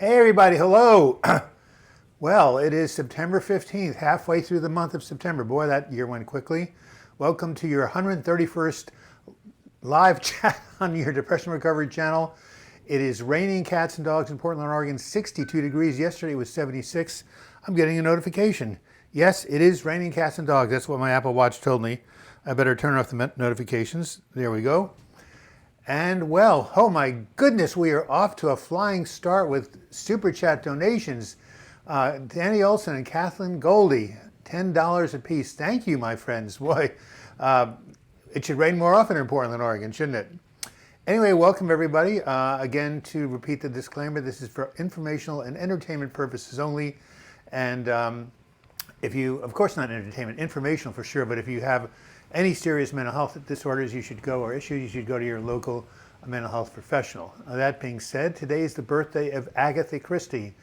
Hey everybody, hello. Well, it is September 15th, halfway through the month of September. Boy, that year went quickly. Welcome to your 131st live chat on your Depression Recovery channel. It is raining cats and dogs in Portland, Oregon, 62 degrees. Yesterday it was 76. I'm getting a notification. Yes, it is raining cats and dogs. That's what my Apple Watch told me. I better turn off the notifications. There we go. And well, oh my goodness, we are off to a flying start with Super Chat donations. Danny Olson and Kathleen Goldie, $10 a piece. Thank you, my friends. Boy, it should rain more often in Portland, Oregon, shouldn't it? Anyway, welcome everybody. Again, to repeat the disclaimer, this is for informational and entertainment purposes only. And if you, of course not entertainment, informational for sure, but if you have any serious mental health disorders, you should go, or issues, you should go to your local mental health professional. That being said, today is the birthday of Agatha Christie.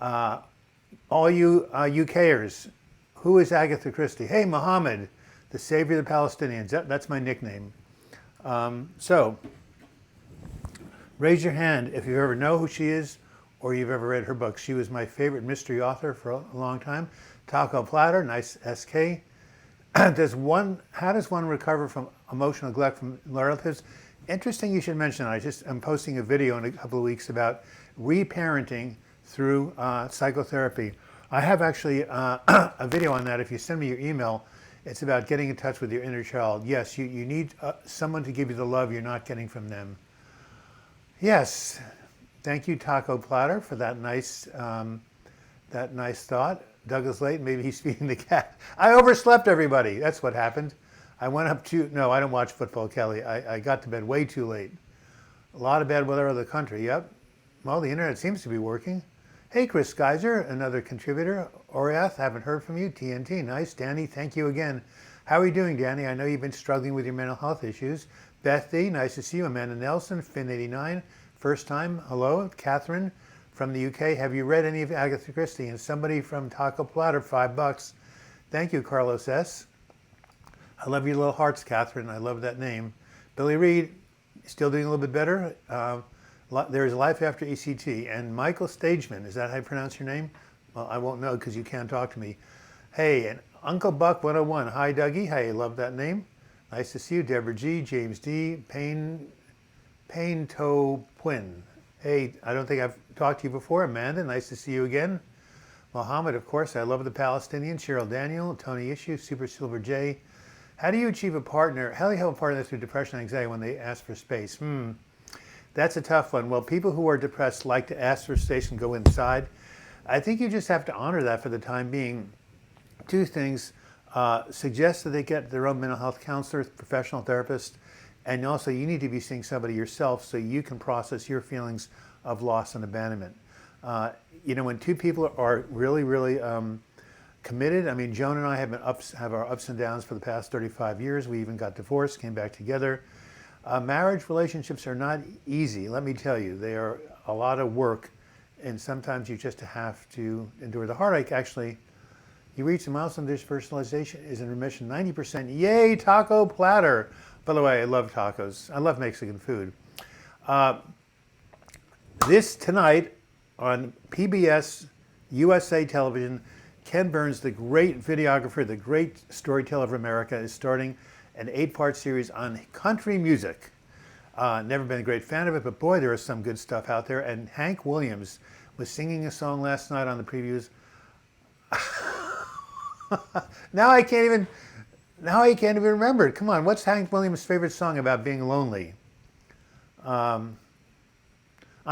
All you UKers, who is Agatha Christie? Hey, Muhammad, the savior of the Palestinians. That's my nickname. So, raise your hand if you ever know who she is or you've ever read her book. She was my favorite mystery author for a long time. Taco Platter, nice SK. How does one recover from emotional neglect from relatives? Interesting you should mention that. I'm posting a video in a couple of weeks about reparenting through psychotherapy. I have actually a video on that. If you send me your email, it's about getting in touch with your inner child. Yes, you need someone to give you the love you're not getting from them. Yes, thank you, Taco Platter, for that nice thought. Douglas Layton, maybe he's feeding the cat. I overslept, everybody. That's what happened. I went up to, no, I don't watch football, Kelly. I got to bed way too late. A lot of bad weather over the country, yep. Well, the internet seems to be working. Hey, Chris Geiser, another contributor. Oriath, haven't heard from you. TNT, nice. Danny, thank you again. How are you doing, Danny? I know you've been struggling with your mental health issues. Beth D, nice to see you. Amanda Nelson, Finn89, first time, hello. Catherine from the UK, have you read any of Agatha Christie? And somebody from Taco Platter, $5. Thank you, Carlos S. I love your little hearts, Catherine. I love that name. Billy Reed, still doing a little bit better. There's Life After ECT. And Michael Stageman, is that how you pronounce your name? Well, I won't know because you can't talk to me. Hey, and Uncle Buck 101. Hi, Dougie. Hey, love that name. Nice to see you. Deborah G, James D, Payne To Quinn. Hey, I don't think I've talked to you before. Amanda, nice to see you again. Mohammed, of course, I love the Palestinians. Cheryl Daniel, Tony Issue, Super Silver J. How do you achieve a partner? How do you help a partner through depression and anxiety when they ask for space? That's a tough one. Well, people who are depressed like to ask for space and go inside. I think you just have to honor that for the time being. Two things. Suggest that they get their own mental health counselor, professional therapist, and also you need to be seeing somebody yourself so you can process your feelings of loss and abandonment. When two people are really, really committed, I mean, Joan and I have our ups and downs for the past 35 years. We even got divorced, came back together. Marriage relationships are not easy, let me tell you. They are a lot of work, and sometimes you just have to endure the heartache. Actually, you reach the milestone, this personalization is in remission, 90%. Yay, Taco Platter. By the way, I love tacos. I love Mexican food. This tonight on PBS USA Television, Ken Burns, the great videographer, the great storyteller of America, is starting an 8-part series on country music. Never been a great fan of it, but boy, there is some good stuff out there. And Hank Williams was singing a song last night on the previews. Now I can't even remember it. Come on, what's Hank Williams' favorite song about being lonely? I'm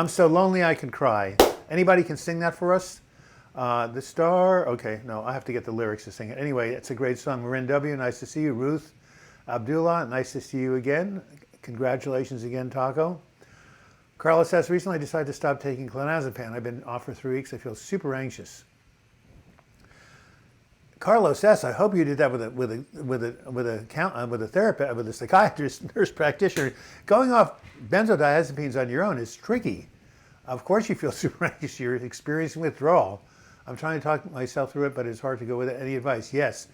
so lonely I can cry. Anybody can sing that for us? The Star, okay, no, I have to get the lyrics to sing it. Anyway, it's a great song. Marin W, nice to see you. Ruth Abdullah, nice to see you again. Congratulations again, Taco. Carlos S, recently decided to stop taking clonazepam. I've been off for 3 weeks. I feel super anxious. Carlos S, I hope you did that with a therapist, with a psychiatrist, nurse practitioner. Going off benzodiazepines on your own is tricky. Of course you feel super anxious. You're experiencing withdrawal. I'm trying to talk myself through it, but it's hard to go with any advice. Yes,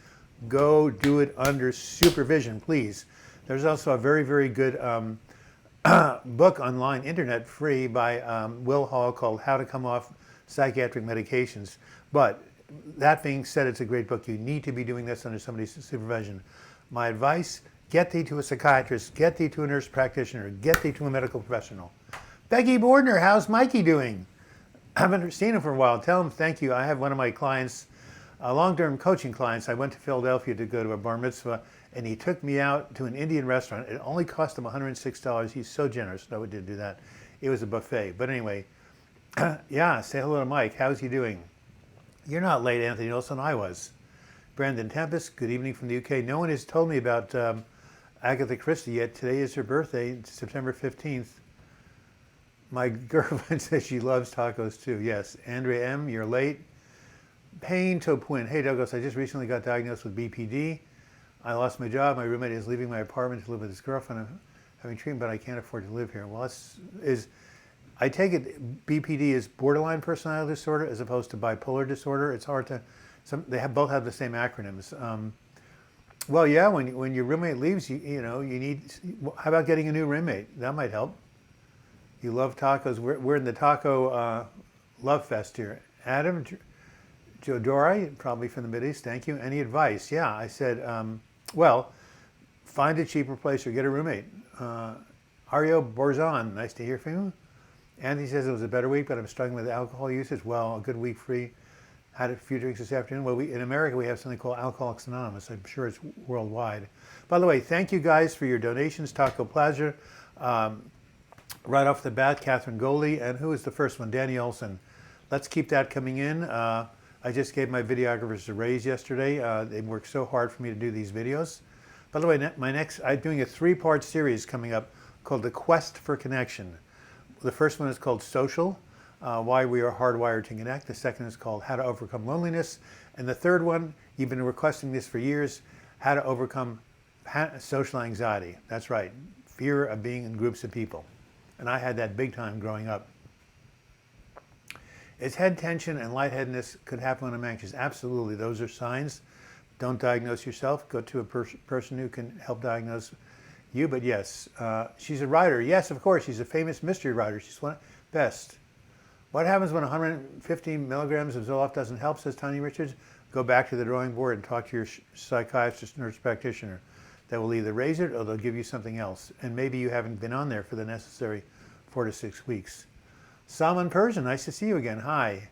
go do it under supervision, please. There's also a very, very good book online, internet free by Will Hall called How to Come Off Psychiatric Medications. But that being said, it's a great book. You need to be doing this under somebody's supervision. My advice, get thee to a psychiatrist, get thee to a nurse practitioner, get thee to a medical professional. Becky Bordner, how's Mikey doing? I haven't seen him for a while. Tell him thank you. I have one of my clients, long-term coaching clients. I went to Philadelphia to go to a bar mitzvah, and he took me out to an Indian restaurant. It only cost him $106. He's so generous. No, we didn't do that. It was a buffet. But anyway, yeah, say hello to Mike. How's he doing? You're not late, Anthony Olson. I was. Brandon Tempest, good evening from the UK. No one has told me about Agatha Christie yet. Today is her birthday, September 15th. My girlfriend says she loves tacos too. Yes. Andrea M., you're late. Payne Topuin. Hey, Douglas, I just recently got diagnosed with BPD. I lost my job. My roommate is leaving my apartment to live with his girlfriend. I'm having treatment, but I can't afford to live here. Well, I take it BPD is borderline personality disorder as opposed to bipolar disorder. It's hard to, both have the same acronyms. Well, yeah, when your roommate leaves, you need, how about getting a new roommate? That might help. You love tacos. We're in the taco love fest here. Adam Jodori, probably from the Mideast, thank you. Any advice? Yeah, I said, well, find a cheaper place or get a roommate. Ario Borzon, nice to hear from you. Andy says it was a better week, but I'm struggling with alcohol usage. Well, a good week free. Had a few drinks this afternoon. Well, in America, we have something called Alcoholics Anonymous. I'm sure it's worldwide. By the way, thank you guys for your donations. Taco Plaza, right off the bat, Catherine Goldie, and who is the first one? Danny Olson. Let's keep that coming in. I just gave my videographers a raise yesterday. They worked so hard for me to do these videos. By the way, I'm doing a 3-part series coming up called The Quest for Connection. The first one is called Social, Why We Are Hardwired to Connect. The second is called How to Overcome Loneliness. And the third one, you've been requesting this for years, How to Overcome Social Anxiety. That's right, fear of being in groups of people. And I had that big time growing up. Is head tension and lightheadedness could happen when I'm anxious? Absolutely, those are signs. Don't diagnose yourself. Go to a person who can help diagnose you. But yes, she's a writer. Yes, of course, she's a famous mystery writer. She's one of the best. What happens when 150 milligrams of Zoloft doesn't help, says Tony Richards? Go back to the drawing board and talk to your psychiatrist, nurse practitioner. They will either raise it or they'll give you something else. And maybe you haven't been on there for the necessary 4 to 6 weeks. Salman Persian, nice to see you again. Hi.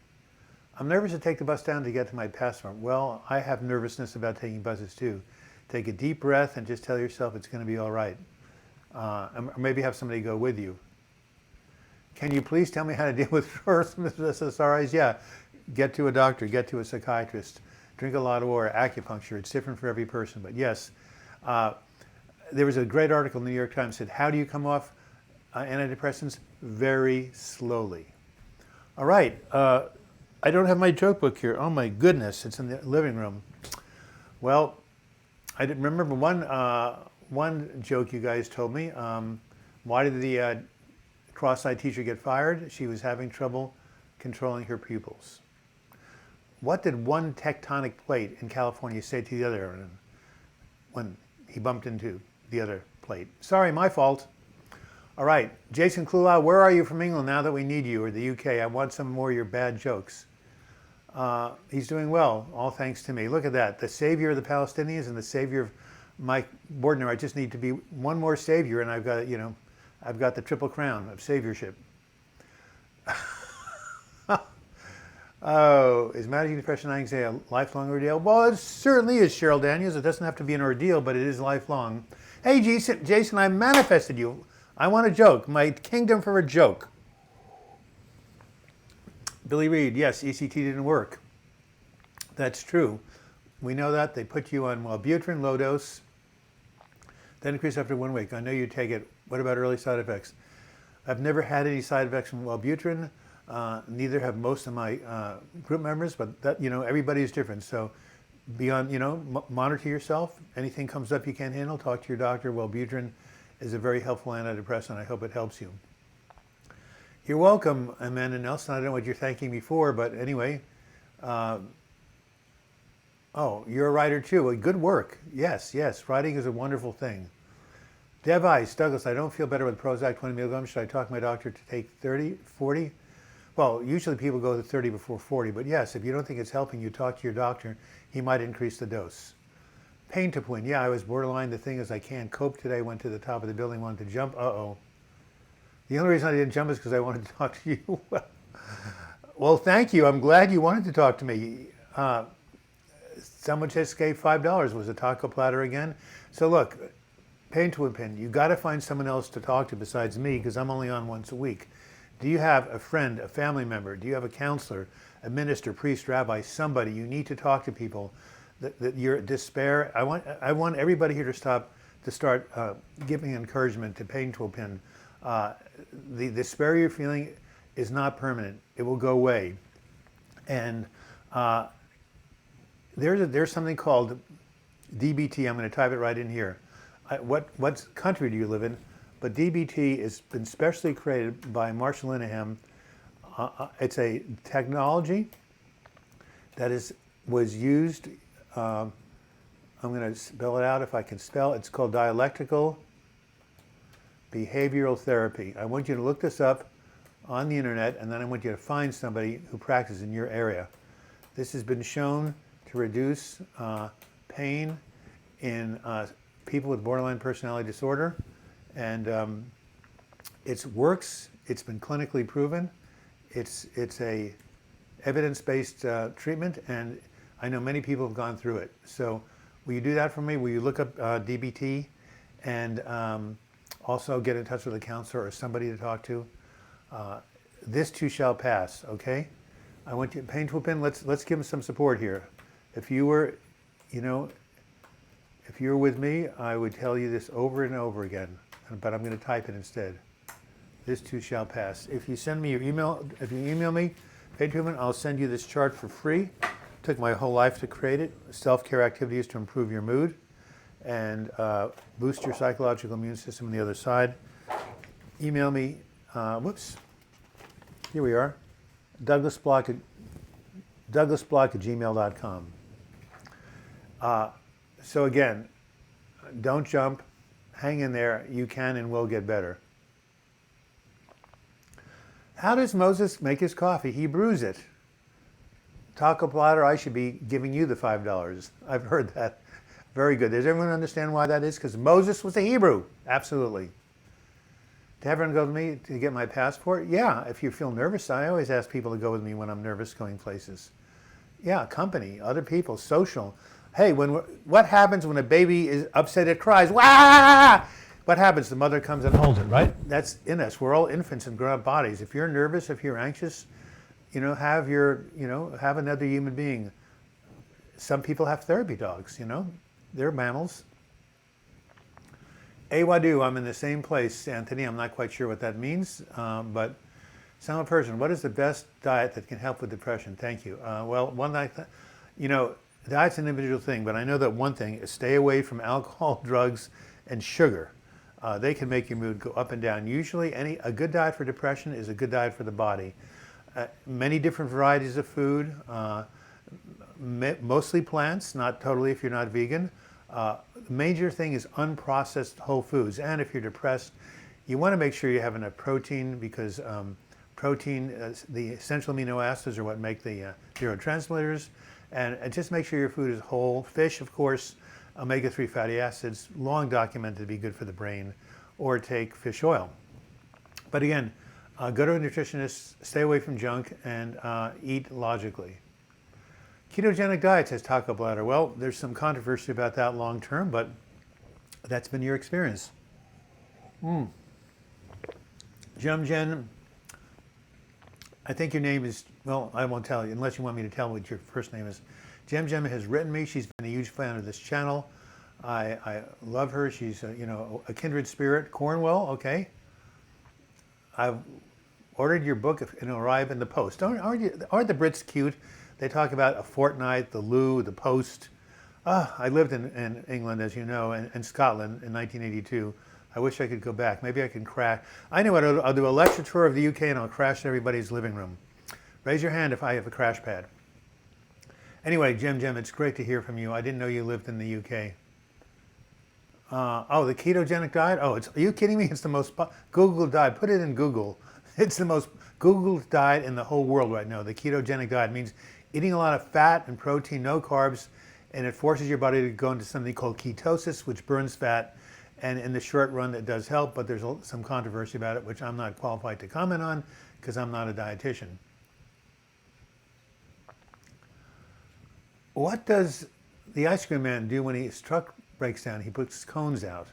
I'm nervous to take the bus down to get to my passport. Well, I have nervousness about taking buses too. Take a deep breath and just tell yourself it's going to be all right. Or maybe have somebody go with you. Can you please tell me how to deal with first SSRIs? Yeah, get to a doctor, get to a psychiatrist. Drink a lot of water, acupuncture. It's different for every person. But yes, there was a great article in the New York Times that said, how do you come off antidepressants? Very slowly. All right. I don't have my joke book here. Oh my goodness, it's in the living room. Well, I didn't remember one joke you guys told me. Why did the cross-eyed teacher get fired? She was having trouble controlling her pupils. What did one tectonic plate in California say to the other when he bumped into the other plate? Sorry, my fault. All right, Jason Klulau, where are you from England now that we need you, or the UK? I want some more of your bad jokes. He's doing well, all thanks to me. Look at that, the savior of the Palestinians and the savior of Mike Bordner. I just need to be one more savior, and I've got, I've got the triple crown of saviorship. Oh, is managing depression and anxiety a lifelong ordeal? Well, it certainly is, Cheryl Daniels. It doesn't have to be an ordeal, but it is lifelong. Hey, Jason, I manifested you. I want a joke. My kingdom for a joke. Billy Reed, yes, ECT didn't work. That's true. We know that. They put you on Wellbutrin, low dose, then increase after 1 week. I know you take it. What about early side effects? I've never had any side effects from Wellbutrin. Neither have most of my group members, but that, everybody is different. So beyond, monitor yourself. Anything comes up you can't handle, talk to your doctor. Wellbutrin is a very helpful antidepressant. I hope it helps you. You're welcome, Amanda Nelson. I don't know what you're thanking me for, but anyway. Oh, you're a writer too. Well, good work. Yes. Writing is a wonderful thing. Dev Ice, Douglas, I don't feel better with Prozac 20 milligrams. Should I talk to my doctor to take 30, 40? Well, usually people go to 30 before 40, but yes, if you don't think it's helping you, talk to your doctor. He might increase the dose. Pain to Twin, yeah, I was borderline. The thing is, I can't cope today. Went to the top of the building, wanted to jump. Uh-oh. The only reason I didn't jump is because I wanted to talk to you. Well, thank you. I'm glad you wanted to talk to me. Someone just gave $5. Was a taco platter again? So look, Pain to a Pin, you got to find someone else to talk to besides me, because I'm only on once a week. Do you have a friend, a family member? Do you have a counselor, a minister, priest, rabbi, somebody? You need to talk to people. That your despair. I want everybody here to start giving encouragement to Pain to a Pin. The despair you're feeling is not permanent. It will go away. And there's something called DBT. I'm going to type it right in here. What country do you live in? But DBT has been specially created by Marshall Linehan. It's a technology that was used. I'm going to spell it out if I can spell. It's called dialectical behavioral therapy. I want you to look this up on the internet, and then I want you to find somebody who practices in your area. This has been shown to reduce pain in people with borderline personality disorder, and it works. It's been clinically proven. It's a evidence-based treatment, and I know many people have gone through it. So will you do that for me? Will you look up DBT and also get in touch with a counselor or somebody to talk to? This too shall pass, okay? I want you, Pain to a Pin, let's give them some support here. If you were, if you were with me, I would tell you this over and over again, but I'm going to type it instead. This too shall pass. If you send me your email, if you email me, Pain to a Pin, I'll send you this chart for free. Took my whole life to create it. Self-care activities to improve your mood and boost your psychological immune system on the other side. Email me, here we are, douglasblock@gmail.com. So again, don't jump, hang in there, you can and will get better. How does Moses make his coffee? He brews it. Taco platter, I should be giving you the $5. I've heard that. Very good. Does everyone understand why that is? Because Moses was a Hebrew. Absolutely. To everyone go with me to get my passport? Yeah, if you feel nervous, I always ask people to go with me when I'm nervous going places. Yeah, company, other people, social. Hey, what happens when a baby is upset, it cries, wah! What happens? The mother comes and holds it, right? That's in us. We're all infants in grown-up bodies. If you're nervous, if you're anxious, have another human being. Some people have therapy dogs, they're mammals. Awadu, I'm in the same place, Anthony. I'm not quite sure what that means, but Sama Persian, what is the best diet that can help with depression? Thank you. Well, one night, diet's an individual thing, but I know that one thing is stay away from alcohol, drugs, and sugar. They can make your mood go up and down. Usually, a good diet for depression is a good diet for the body. Many different varieties of food, mostly plants, not totally if you're not vegan. The major thing is unprocessed whole foods. And if you're depressed, you want to make sure you have enough protein, because protein, the essential amino acids are what make the neurotransmitters. And just make sure your food is whole. Fish, of course, omega-3 fatty acids, long documented to be good for the brain, or take fish oil. But again, go to a nutritionist, stay away from junk, and eat logically. Ketogenic diet, says Taco Bladder. Well, there's some controversy about that long term, but that's been your experience. Jem Jen, I think your name is, well, I won't tell you unless you want me to tell what your first name is. Jem Jem has written me. She's been a huge fan of this channel. I love her. She's a kindred spirit. Cornwell, okay. I've ordered your book and it'll arrive in the post. Aren't the Brits cute? They talk about a fortnight, the loo, the post. I lived in England, as you know, and Scotland in 1982. I wish I could go back. Maybe I can crash. I know what I'll do a lecture tour of the UK and I'll crash in everybody's living room. Raise your hand if I have a crash pad. Anyway, Jem Jem, it's great to hear from you. I didn't know you lived in the UK. Oh, the ketogenic diet? Oh, are you kidding me? It's the most Google diet. Put it in Google. It's the most Googled diet in the whole world right now. The ketogenic diet means eating a lot of fat and protein, no carbs, and it forces your body to go into something called ketosis, which burns fat. And in the short run, it does help, but there's some controversy about it, which I'm not qualified to comment on because I'm not a dietitian. What does the ice cream man do when his truck breaks down? He puts cones out.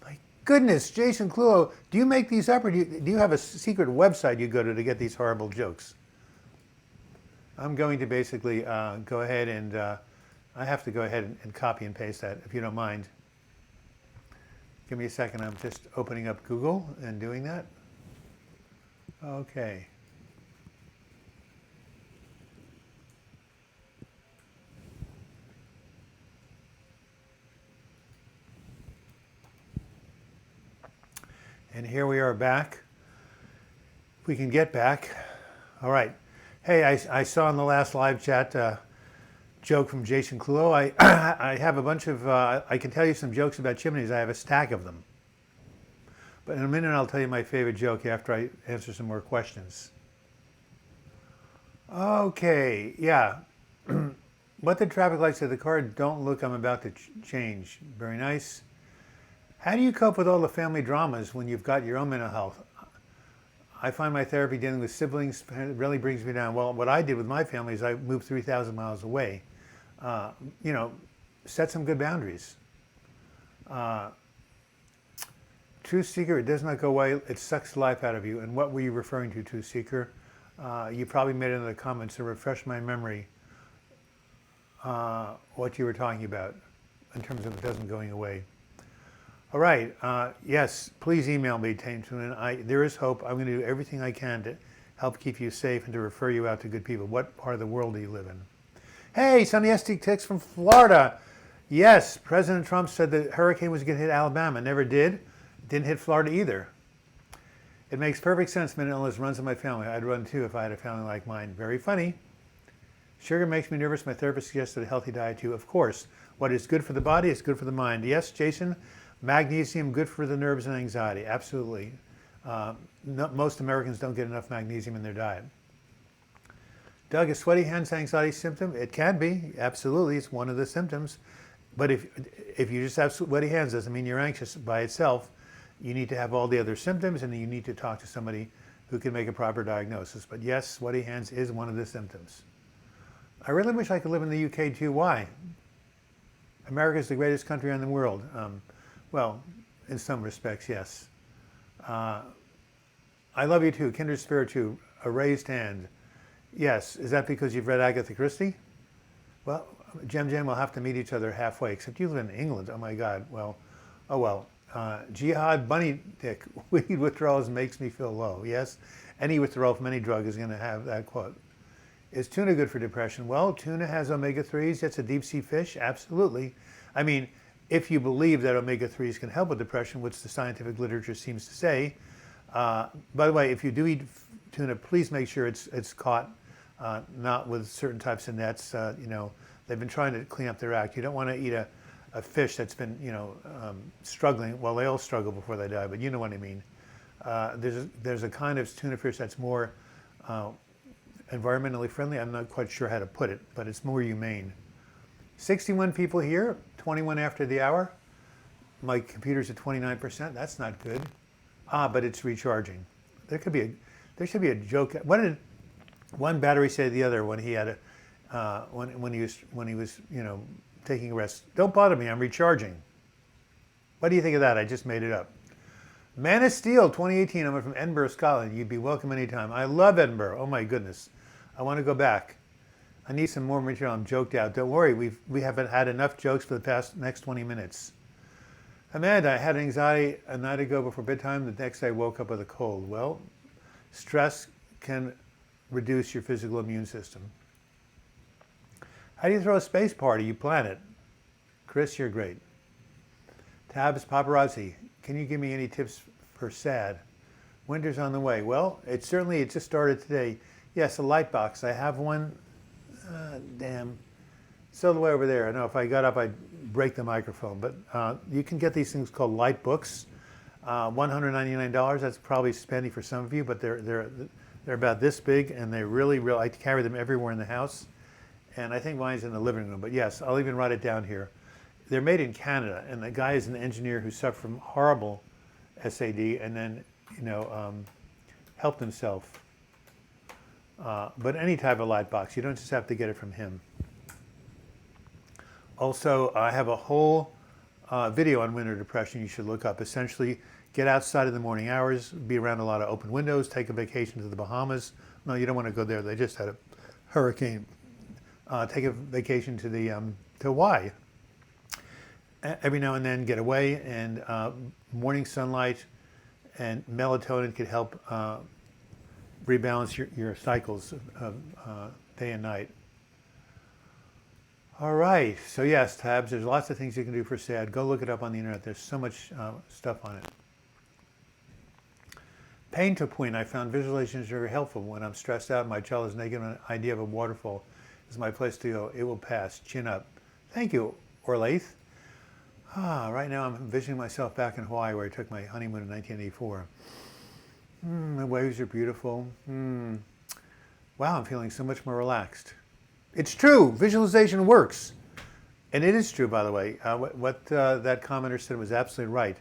My goodness, Jason Cluo, do you make these up, or do you have a secret website you go to get these horrible jokes? I'm going to basically go ahead and I have to go ahead and copy and paste that, if you don't mind. Give me a second. I'm just opening up Google and doing that. Okay. And here we are back. If we can get back. All right. Hey, I saw in the last live chat joke from Jason Cluo. I have a bunch of, I can tell you some jokes about chimneys. I have a stack of them. But in a minute, I'll tell you my favorite joke after I answer some more questions. Okay, yeah. What the traffic lights of the car don't look, I'm about to change. Very nice. How do you cope with all the family dramas when you've got your own mental health? I find my therapy dealing with siblings really brings me down. Well, what I did with my family is I moved 3,000 miles away. You know, set some good boundaries. Truth Seeker, it does not go away. It sucks the life out of you. And what were you referring to, Truth Seeker? You probably made it in the comments to refresh my memory what you were talking about in terms of it doesn't going away. All right. Yes, please email me, Taintuin. There is hope. I'm going to do everything I can to help keep you safe and to refer you out to good people. What part of the world do you live in? Hey, Sonny Ticks from Florida. Yes, President Trump said the hurricane was going to hit Alabama. Never did. Didn't hit Florida either. It makes perfect sense. Mental illness runs in my family. I'd run too if I had a family like mine. Very funny. Sugar makes me nervous. My therapist suggested a healthy diet too. Of course, what is good for the body is good for the mind. Yes, Jason. Magnesium, good for the nerves and anxiety. Absolutely. Most Americans don't get enough magnesium in their diet. Doug, is sweaty hands anxiety symptom? It can be. Absolutely. It's one of the symptoms. But if you just have sweaty hands, doesn't mean you're anxious by itself. You need to have all the other symptoms, and you need to talk to somebody who can make a proper diagnosis. But yes, sweaty hands is one of the symptoms. I really wish I could live in the UK too. Why? America is the greatest country in the world. Well, in some respects, yes. I love you too. Kindred spirit too. A raised hand. Yes. Is that because you've read Agatha Christie? Well, Jem will have to meet each other halfway, except you live in England. Oh my God. Well, oh well. Jihad Bunny Dick. Weed withdrawals makes me feel low. Yes. Any withdrawal from any drug is going to have that quote. Is tuna good for depression? Well, tuna has omega-3s. It's a deep sea fish. Absolutely. I mean, if you believe that omega-3s can help with depression, which the scientific literature seems to say. By the way, if you do eat tuna, please make sure it's caught not with certain types of nets. You know, they've been trying to clean up their act. You don't want to eat a fish that's been, you know, struggling. Well, they all struggle before they die, but you know what I mean. There's a kind of tuna fish that's more environmentally friendly. I'm not quite sure how to put it, but it's more humane. 61 people here, 21 after the hour. My computer's at 29%. That's not good. But it's recharging. There should be a joke. What did one battery say to the other when he had when he was you know taking a rest? Don't bother me. I'm recharging. What do you think of that? I just made it up. Man of Steel 2018. I'm from Edinburgh, Scotland. You'd be welcome anytime. I love Edinburgh. Oh my goodness. I want to go back. I need some more material. I'm joked out. Don't worry. We haven't had enough jokes for the next 20 minutes. Amanda, I had anxiety a night ago before bedtime. The next day I woke up with a cold. Well, stress can reduce your physical immune system. How do you throw a space party? You plan it. Chris, you're great. Tabs Paparazzi, can you give me any tips for sad? Winter's on the way. Well, it just started today. Yes, a light box. I have one. Damn. It's all the way over there. I know if I got up, I'd break the microphone. But you can get these things called light books. $199. That's probably spendy for some of you, but they're about this big, and they really, I carry them everywhere in the house. And I think mine's in the living room. But yes, I'll even write it down here. They're made in Canada, and the guy is an engineer who suffered from horrible SAD, and then helped himself. But any type of light box, you don't just have to get it from him. Also, I have a whole video on winter depression you should look up. Essentially, get outside in the morning hours, be around a lot of open windows, take a vacation to the Bahamas. No, you don't want to go there. They just had a hurricane. Take a vacation to Hawaii. Every now and then get away, and morning sunlight and melatonin could help rebalance your cycles of day and night. All right, so yes, tabs, there's lots of things you can do for SAD. Go look it up on the internet. There's so much stuff on it. Pain to point, I found visualizations are very helpful. When I'm stressed out, my child is negative, an idea of a waterfall is my place to go. It will pass, chin up. Thank you, Orlaith. Right now I'm envisioning myself back in Hawaii where I took my honeymoon in 1984. The waves are beautiful. Wow, I'm feeling so much more relaxed. It's true, visualization works. And it is true, by the way. What that commenter said was absolutely right.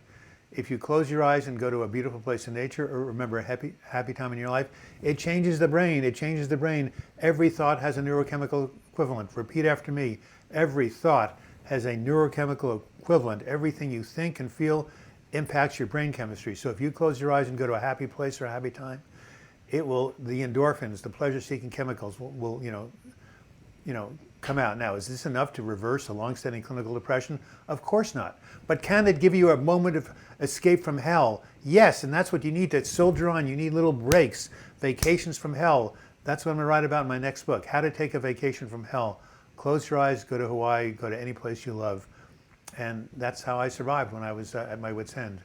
If you close your eyes and go to a beautiful place in nature, or remember a happy time in your life, it changes the brain. It changes the brain. Every thought has a neurochemical equivalent. Repeat after me. Every thought has a neurochemical equivalent. Everything you think and feel impacts your brain chemistry. So if you close your eyes and go to a happy place or a happy time, it will, the endorphins, the pleasure-seeking chemicals will come out. Now, is this enough to reverse a long-standing clinical depression? Of course not. But can it give you a moment of escape from hell? Yes, and that's what you need to soldier on. You need little breaks, vacations from hell. That's what I'm going to write about in my next book, How to Take a Vacation from Hell. Close your eyes, go to Hawaii, go to any place you love. And that's how I survived when I was at my wit's end.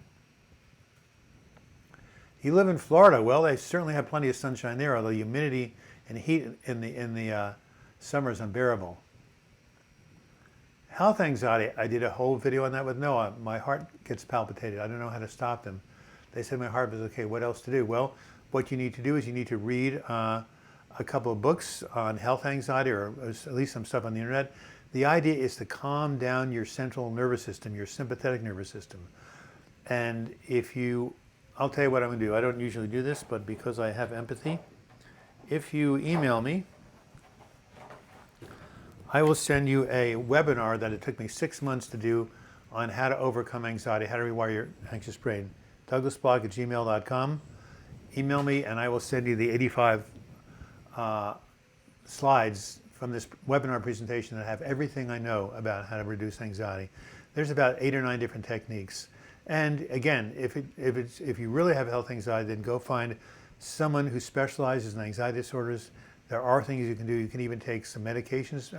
You live in Florida. Well, they certainly have plenty of sunshine there, although humidity and heat in the summer is unbearable. Health anxiety, I did a whole video on that with Noah. My heart gets palpitated. I don't know how to stop them. They said my heart was okay. What else to do? Well, what you need to do is you need to read a couple of books on health anxiety, or at least some stuff on the internet. The idea is to calm down your central nervous system, your sympathetic nervous system. And I'll tell you what I'm going to do. I don't usually do this, but because I have empathy, if you email me, I will send you a webinar that it took me 6 months to do on how to overcome anxiety, how to rewire your anxious brain. DouglasBlog@gmail.com. Email me and I will send you the 85 slides from this webinar presentation that have everything I know about how to reduce anxiety. There's about 8 or 9 different techniques. And again, if you really have health anxiety, then go find someone who specializes in anxiety disorders. There are things you can do. You can even take some medications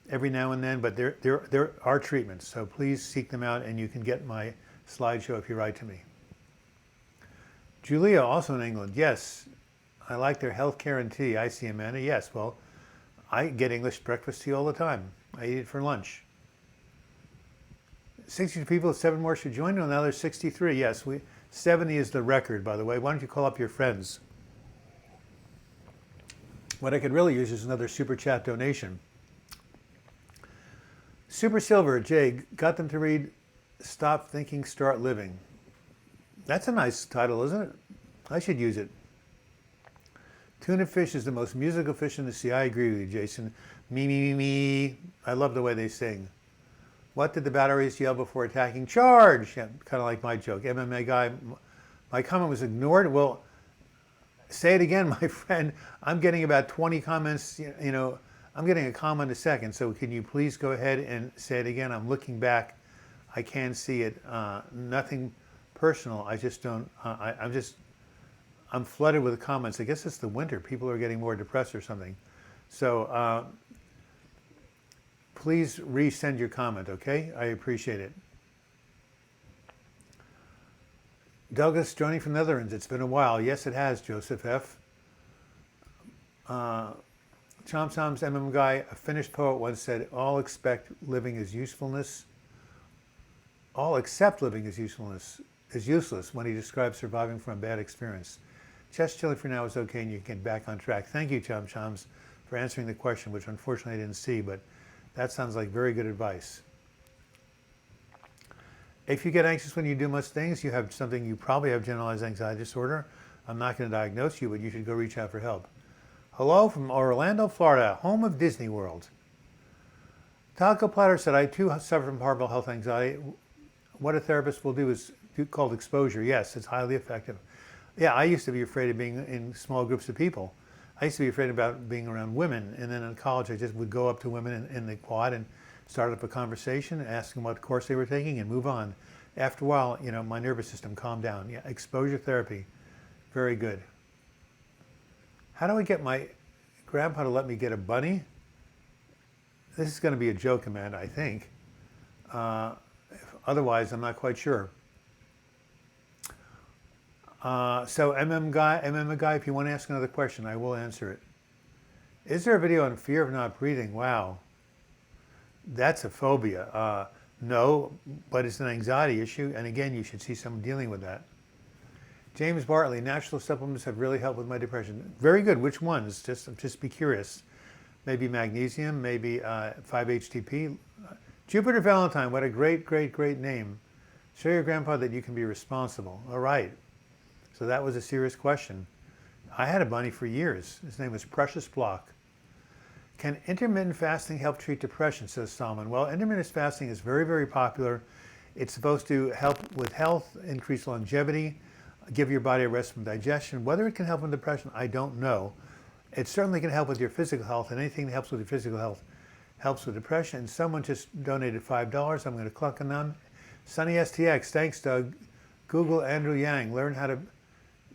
every now and then, but there are treatments. So please seek them out, and you can get my slideshow if you write to me. Julia, also in England. Yes, I like their healthcare and tea. I see, Amanda. Yes, well, I get English breakfast tea all the time. I eat it for lunch. 62 people, 7 more should join. Well, now there's 63. Yes, 70 is the record, by the way. Why don't you call up your friends? What I could really use is another super chat donation. Super Silver, Jay, got them to read Stop Thinking, Start Living. That's a nice title, isn't it? I should use it. Tuna fish is the most musical fish in the sea. I agree with you, Jason. Me, me, me, me. I love the way they sing. What did the batteries yell before attacking? Charge! Yeah, kind of like my joke. MMA guy, my comment was ignored. Well, say it again, my friend. I'm getting about 20 comments. I'm getting a comment a second. So can you please go ahead and say it again? I'm looking back. I can't see it. Nothing personal. I just don't. I'm flooded with comments. I guess it's the winter. People are getting more depressed or something. So please resend your comment, okay? I appreciate it. Douglas joining from the Netherlands. It's been a while. Yes, it has, Joseph F. Chomp Chomp's MM Guy, a Finnish poet, once said, all expect living is usefulness. All accept living is usefulness is useless when he describes surviving from a bad experience. Chest chilling for now is okay and you can get back on track. Thank you, Chomp Chomps, for answering the question, which unfortunately I didn't see, but that sounds like very good advice. If you get anxious when you do much things, you have something, you probably have generalized anxiety disorder. I'm not going to diagnose you, but you should go reach out for help. Hello from Orlando, Florida, home of Disney World. Taco Platter said, I too suffer from horrible health anxiety. What a therapist will do is called exposure. Yes, it's highly effective. Yeah, I used to be afraid of being in small groups of people. I used to be afraid about being around women. And then in college, I just would go up to women in the quad and start up a conversation, ask them what course they were taking and move on. After a while, you know, my nervous system calmed down. Yeah, exposure therapy, very good. How do I get my grandpa to let me get a bunny? This is going to be a joke, Amanda, I think. Otherwise, I'm not quite sure. So MM Guy, if you want to ask another question, I will answer it. Is there a video on fear of not breathing? Wow. That's a phobia. No, but it's an anxiety issue. And again, you should see someone dealing with that. James Bartley, natural supplements have really helped with my depression. Very good. Which ones? Just be curious. Maybe magnesium, maybe 5-HTP. Jupiter Valentine, what a great name. Show your grandpa that you can be responsible. All right. So that was a serious question. I had a bunny for years. His name was Precious Block. Can intermittent fasting help treat depression, says Salman? Well, intermittent fasting is very popular. It's supposed to help with health, increase longevity, give your body a rest from digestion. Whether it can help with depression, I don't know. It certainly can help with your physical health, and anything that helps with your physical health helps with depression. Someone just donated $5. I'm going to click on them. Sunny STX, thanks, Doug. Google Andrew Yang. Learn how to,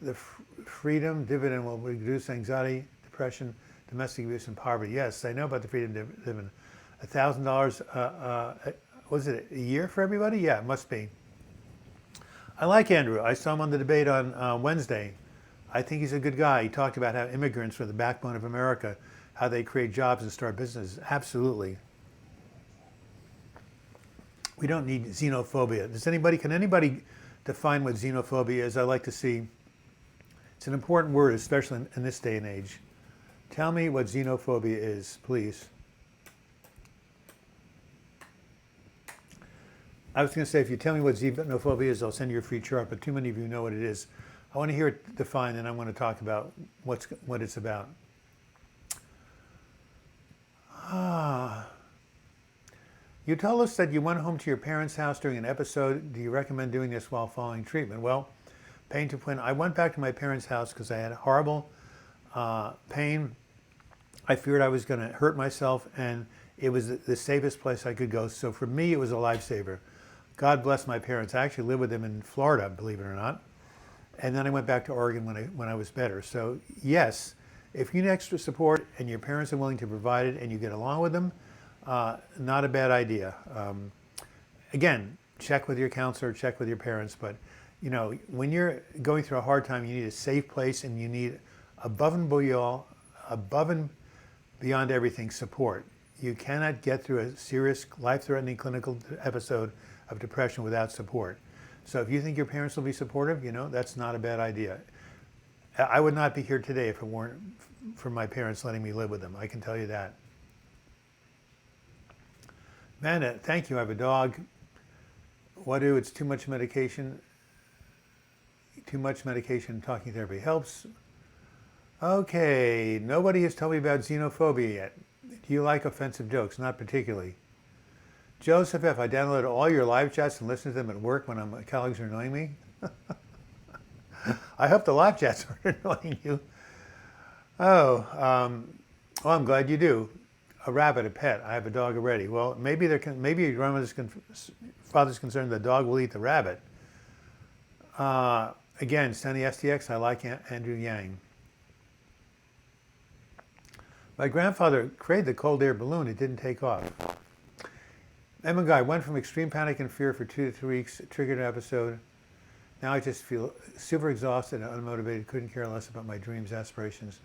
the freedom dividend will reduce anxiety, depression, domestic abuse, and poverty. Yes, I know about the freedom dividend. $1,000, was it a year for everybody? Yeah, it must be. I like Andrew. I saw him on the debate on Wednesday. I think he's a good guy. He talked about how immigrants are the backbone of America, how they create jobs and start businesses. Absolutely. We don't need xenophobia. Can anybody define what xenophobia is? I like to see. It's an important word, especially in this day and age. Tell me what xenophobia is, please. I was going to say, if you tell me what xenophobia is, I'll send you a free chart, but too many of you know what it is. I want to hear it defined, and I want to talk about what it's about. You told us that you went home to your parents' house during an episode. Do you recommend doing this while following treatment? Well, pain to twin. I went back to my parents' house because I had horrible pain. I feared I was going to hurt myself, and it was the safest place I could go. So for me, it was a lifesaver. God bless my parents. I actually lived with them in Florida, believe it or not. And then I went back to Oregon when I was better. So yes, if you need extra support and your parents are willing to provide it and you get along with them, not a bad idea. Again, check with your counselor, check with your parents. But you know, when you're going through a hard time, you need a safe place, and you need above and beyond everything support. You cannot get through a serious, life-threatening clinical episode of depression without support. So if you think your parents will be supportive, you know, that's not a bad idea. I would not be here today if it weren't for my parents letting me live with them. I can tell you that. Amanda, thank you. I have a dog. What do? It's too much medication. Too much medication. Talking therapy helps. Okay. Nobody has told me about xenophobia yet. Do you like offensive jokes? Not particularly. Joseph F., I downloaded all your live chats and listen to them at work when my colleagues are annoying me. I hope the live chats aren't annoying you. Oh, well, I'm glad you do. A rabbit, a pet. I have a dog already. Well, maybe your father's concerned the dog will eat the rabbit. Again, Stanley STX, I like Andrew Yang. My grandfather created the cold air balloon. It didn't take off. Emma Guy went from extreme panic and fear for 2 to 3 weeks, triggered an episode. Now I just feel super exhausted and unmotivated, couldn't care less about my dreams, aspirations.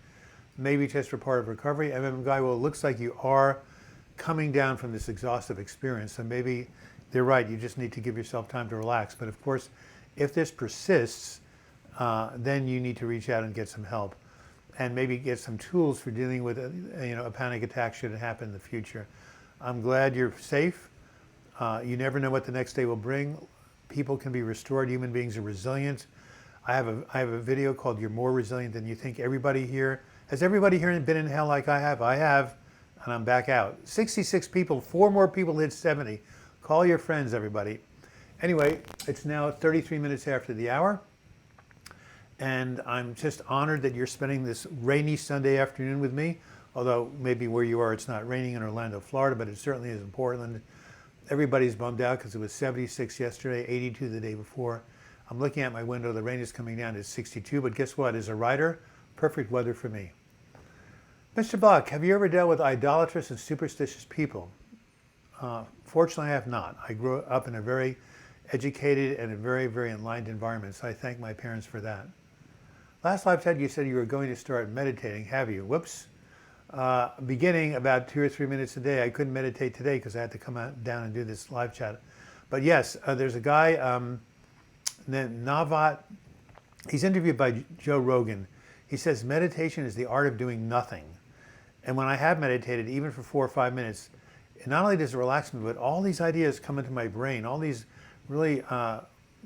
maybe just for part of recovery. Guy, well, it looks like you are coming down from this exhaustive experience. So maybe they're right. You just need to give yourself time to relax. But of course, if this persists, then you need to reach out and get some help, and maybe get some tools for dealing with a panic attack should it happen in the future. I'm glad you're safe. You never know what the next day will bring. People can be restored. Human beings are resilient. I have a video called "You're More Resilient Than You Think." Everybody here, has everybody here been in hell like I have? I have, and I'm back out. 66 people, 4 more people hit 70. Call your friends, everybody. Anyway, it's now 33 minutes after the hour, and I'm just honored that you're spending this rainy Sunday afternoon with me, although maybe where you are it's not raining in Orlando, Florida, but it certainly is in Portland. Everybody's bummed out because it was 76 yesterday, 82 the day before. I'm looking at my window, the rain is coming down to 62, but guess what? As a writer, perfect weather for me. Mr. Block, have you ever dealt with idolatrous and superstitious people? Fortunately, I have not. I grew up in a very educated and a very, very enlightened environment, so I thank my parents for that. Last live chat, you said you were going to start meditating. Have you? Whoops. Beginning about 2 or 3 minutes a day. I couldn't meditate today because I had to come down and do this live chat. But yes, there's a guy, Navat, he's interviewed by Joe Rogan. He says meditation is the art of doing nothing. And when I have meditated, even for 4 or 5 minutes, not only does it relax me, but all these ideas come into my brain, all these really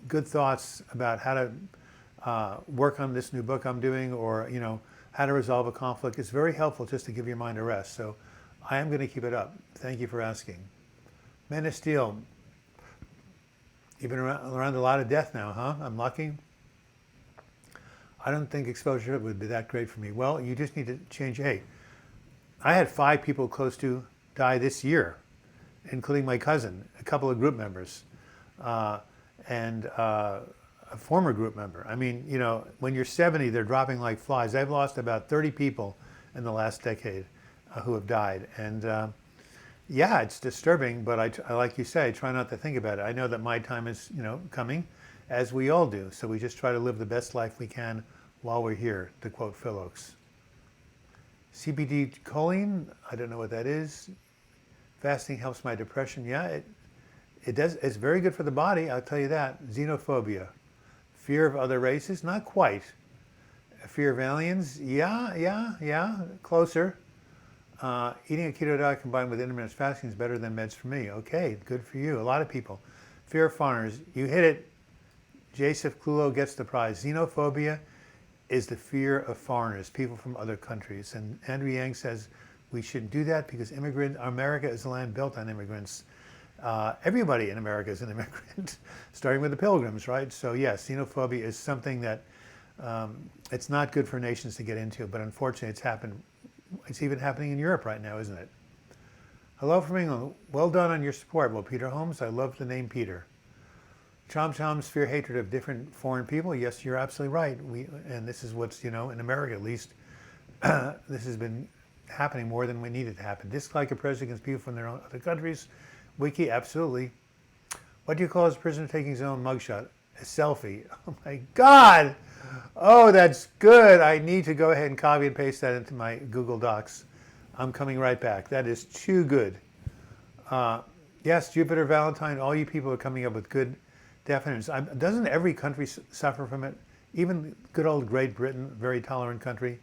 good thoughts about how to work on this new book I'm doing, or how to resolve a conflict. It's very helpful just to give your mind a rest. So I am going to keep it up. Thank you for asking. Man of Steel, you've been around a lot of death now, huh? I'm lucky. I don't think exposure would be that great for me. Well, you just need to change. Hey, I had 5 people close to die this year, including my cousin, a couple of group members, and a former group member. I mean, when you're 70, they're dropping like flies. I've lost about 30 people in the last decade who have died. And yeah, it's disturbing, but I like you say, I try not to think about it. I know that my time is, coming, as we all do. So we just try to live the best life we can while we're here, to quote Phil Oakes. CBD choline, I don't know what that is. Fasting helps my depression. Yeah, it does. It's very good for the body, I'll tell you that. Xenophobia. Fear of other races? Not quite. Fear of aliens? Yeah, closer. Eating a keto diet combined with intermittent fasting is better than meds for me. Okay, good for you. A lot of people. Fear of foreigners. You hit it. Joseph Clulo gets the prize. Xenophobia is the fear of foreigners, people from other countries. And Andrew Yang says we shouldn't do that because America is a land built on immigrants. Everybody in America is an immigrant, starting with the Pilgrims, right? So yes, xenophobia is something that it's not good for nations to get into, but unfortunately it's happened. It's even happening in Europe right now, isn't it? Hello from England. Well done on your support. Well, Peter Holmes, I love the name Peter. Chom Chom's fear hatred of different foreign people. Yes, you're absolutely right. And this is what's, in America at least, this has been happening more than we needed to happen. Dislike of prejudice against people from their own other countries. Wiki, absolutely. What do you call a prisoner taking his own mugshot? A selfie. Oh my God. Oh, that's good. I need to go ahead and copy and paste that into my Google Docs. I'm coming right back. That is too good. Yes, Jupiter Valentine, all you people are coming up with good definitions. Doesn't every country suffer from it? Even good old Great Britain, very tolerant country.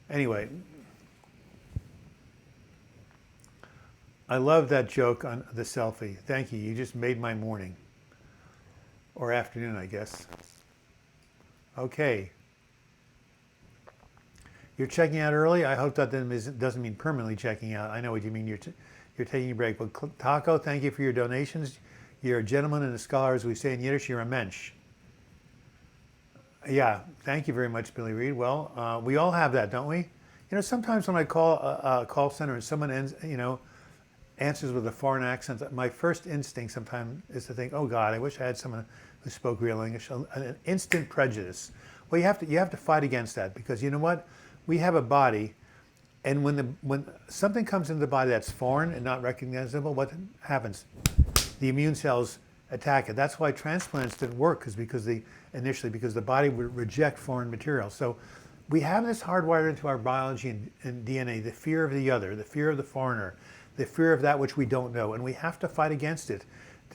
Anyway, I love that joke on the selfie. Thank you. You just made my morning. Or afternoon, I guess. Okay. You're checking out early? I hope that doesn't mean permanently checking out. I know what you mean. You're taking a break. But Taco, thank you for your donations. You're a gentleman and a scholar, as we say in Yiddish. You're a mensch. Yeah, thank you very much, Billy Reed. Well, we all have that, don't we? Sometimes when I call a call center and someone answers with a foreign accent, my first instinct sometimes is to think, oh God, I wish I had someone who spoke real English. An instant prejudice. Well, you have to fight against that, because you know what? We have a body, and when something comes into the body that's foreign and not recognizable, what happens? The immune cells attack it. That's why transplants didn't work, because the body would reject foreign material. So We have this hardwired into our biology and DNA, the fear of the other, the fear of the foreigner, the fear of that which we don't know. And we have to fight against it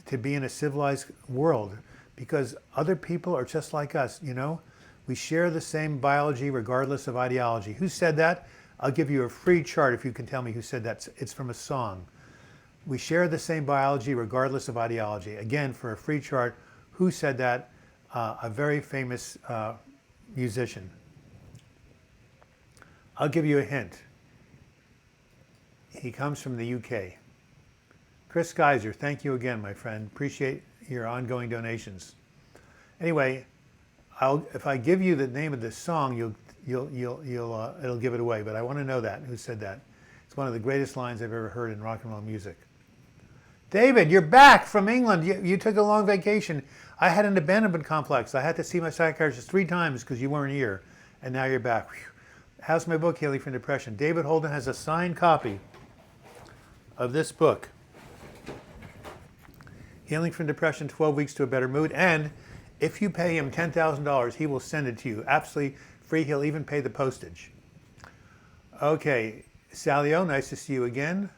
to be in a civilized world, because other people are just like us, you know? We share the same biology regardless of ideology. Who said that? I'll give you a free chart if you can tell me who said that. It's from a song. We share the same biology regardless of ideology. Again, for a free chart, who said that? A very famous musician. I'll give you a hint. He comes from the UK. Chris Geiser, thank you again, my friend. Appreciate your ongoing donations. Anyway, if I give you the name of this song, it'll give it away. But I want to know that. Who said that? It's one of the greatest lines I've ever heard in rock and roll music. David, you're back from England. You took a long vacation. I had an abandonment complex. I had to see my psychiatrist 3 times because you weren't here, and now you're back. Whew. How's my book, Healing from Depression? David Holden has a signed copy of this book, Healing from Depression, 12 Weeks to a Better Mood. And if you pay him $10,000, he will send it to you absolutely free. He'll even pay the postage. Okay, Sally O, nice to see you again.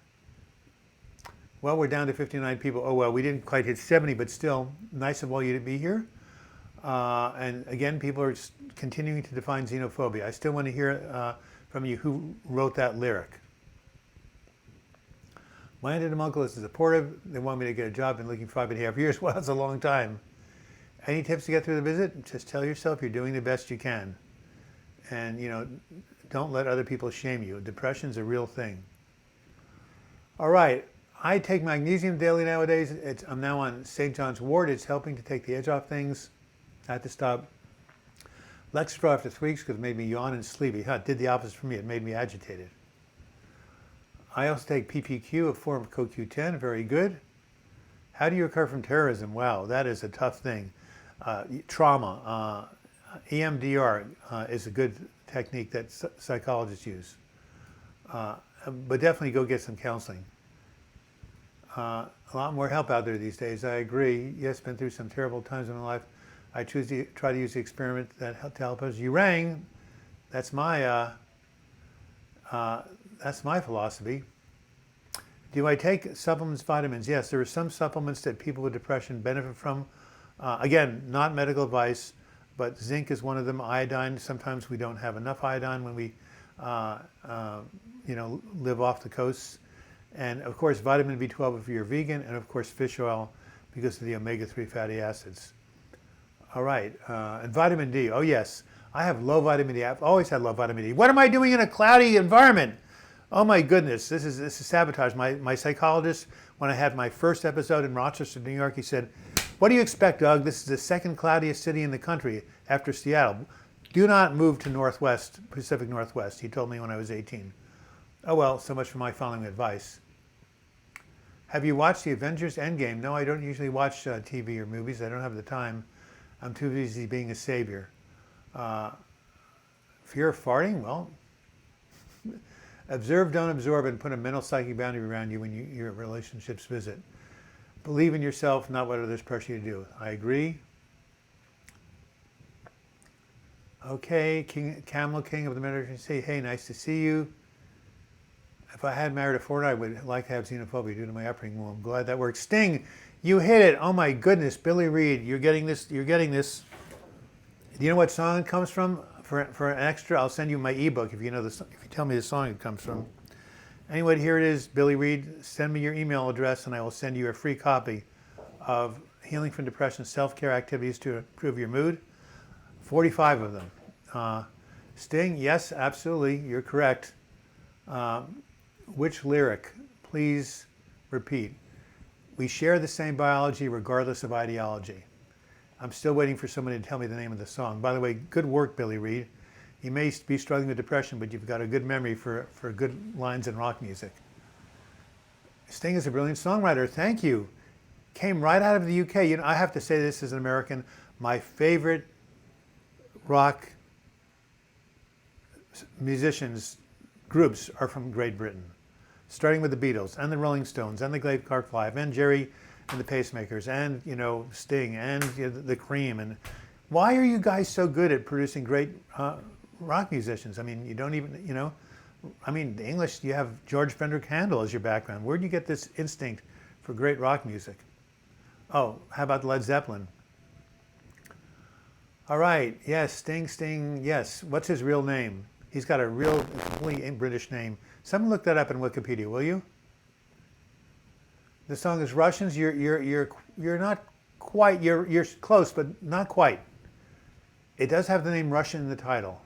Well, we're down to 59 people. Oh, well, we didn't quite hit 70, but still, nice of all you to be here. And again, people are continuing to define xenophobia. I still want to hear from you who wrote that lyric. My aunt and uncle is supportive. They want me to get a job. Been looking for 5.5 years. Well, that's a long time. Any tips to get through the visit? Just tell yourself you're doing the best you can. And, you know, don't let other people shame you. Depression's a real thing. All right. I take magnesium daily nowadays. I'm now on St. John's wort. It's helping to take the edge off things. I had to stop Lexapro after 3 weeks because it made me yawn and sleepy. It did the opposite for me. It made me agitated. I also take PPQ, a form of CoQ10. Very good. How do you recover from terrorism? Wow, that is a tough thing. Trauma. EMDR is a good technique that psychologists use. But definitely go get some counseling. A lot more help out there these days. I agree. Yes, been through some terrible times in my life. I choose to try to use the experiment to help us. You rang. That's my philosophy. Do I take supplements, vitamins? Yes, there are some supplements that people with depression benefit from. Again, not medical advice, but zinc is one of them. Iodine. Sometimes we don't have enough iodine when we, live off the coasts. And of course, vitamin B12 if you're vegan, and of course, fish oil because of the omega-3 fatty acids. All right, and vitamin D. Oh yes, I have low vitamin D. I've always had low vitamin D. What am I doing in a cloudy environment? Oh my goodness, this is sabotage. My psychologist, when I had my first episode in Rochester, New York, he said, "What do you expect, Doug? This is the second cloudiest city in the country after Seattle. Do not move to Pacific Northwest." He told me when I was 18. Oh well, so much for my following advice. Have you watched the Avengers Endgame? No, I don't usually watch TV or movies. I don't have the time. I'm too busy being a savior. Fear of farting? Well, observe, don't absorb, and put a mental psychic boundary around you when your relationships visit. Believe in yourself, not what others pressure you to do. I agree. Okay, Camel King of the Mediterranean Sea. Hey, nice to see you. If I had married a foreigner, I would like to have xenophobia due to my upbringing. Well, I'm glad that works. Sting, you hit it. Oh my goodness, Billy Reed, you're getting this. Do you know what song it comes from? For an extra, I'll send you my ebook if you know if you tell me the song it comes from. Anyway, here it is, Billy Reed. Send me your email address and I will send you a free copy of Healing from Depression Self-Care Activities to Improve Your Mood. 45 of them. Sting, yes, absolutely, you're correct. Which lyric? Please repeat. We share the same biology regardless of ideology. I'm still waiting for somebody to tell me the name of the song. By the way, good work, Billy Reed. You may be struggling with depression, but you've got a good memory for good lines in rock music. Sting is a brilliant songwriter. Thank you. Came right out of the UK. You know, I have to say this as an American. My favorite rock musicians groups are from Great Britain, starting with the Beatles and the Rolling Stones and the Glade Clark Five and Jerry and the Pacemakers and, you know, Sting and the Cream. And why are you guys so good at producing great rock musicians. I mean, you don't even, I mean, the English, you have George Frederick Handel as your background. Where do you get this instinct for great rock music? Oh, how about Led Zeppelin? All right, yes, Sting, yes. What's his real name? He's got a real, completely British name. Someone look that up in Wikipedia, will you? The song is Russians. You're not quite. You're close, but not quite. It does have the name Russian in the title.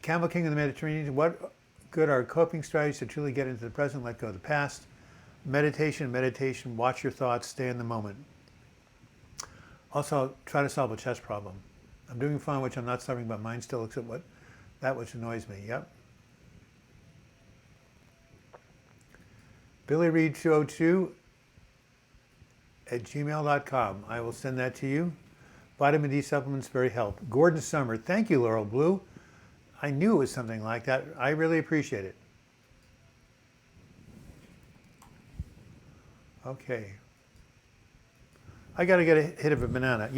Camel King of the Mediterranean. What good are coping strategies to truly get into the present, let go of the past? Meditation. Watch your thoughts. Stay in the moment. Also, try to solve a chess problem. I'm doing fine, which I'm not suffering, but mind still looks at that which annoys me. Yep. Billy Reed 202 at gmail.com. I will send that to you. Vitamin D supplements very help. Gordon Summer. Thank you, Laurel Blue. I knew it was something like that. I really appreciate it. Okay. I got to get a hit of a banana.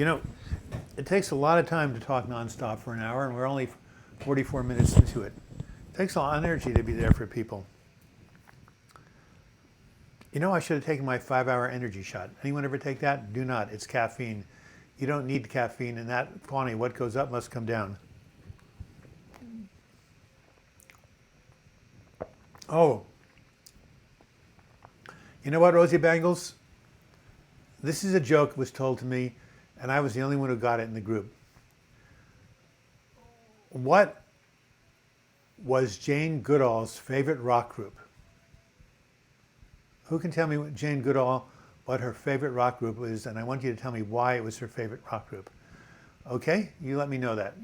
It takes a lot of time to talk nonstop for an hour, and we're only 44 minutes into it. It takes a lot of energy to be there for people. I should have taken my 5-hour energy shot. Anyone ever take that? Do not. It's caffeine. You don't need caffeine in that quantity. What goes up must come down. Oh. You know what, Rosie Bangles? This is a joke that was told to me, and I was the only one who got it in the group. What was Jane Goodall's favorite rock group? Who can tell me, Jane Goodall, what her favorite rock group was? And I want you to tell me why it was her favorite rock group. Okay? You let me know that.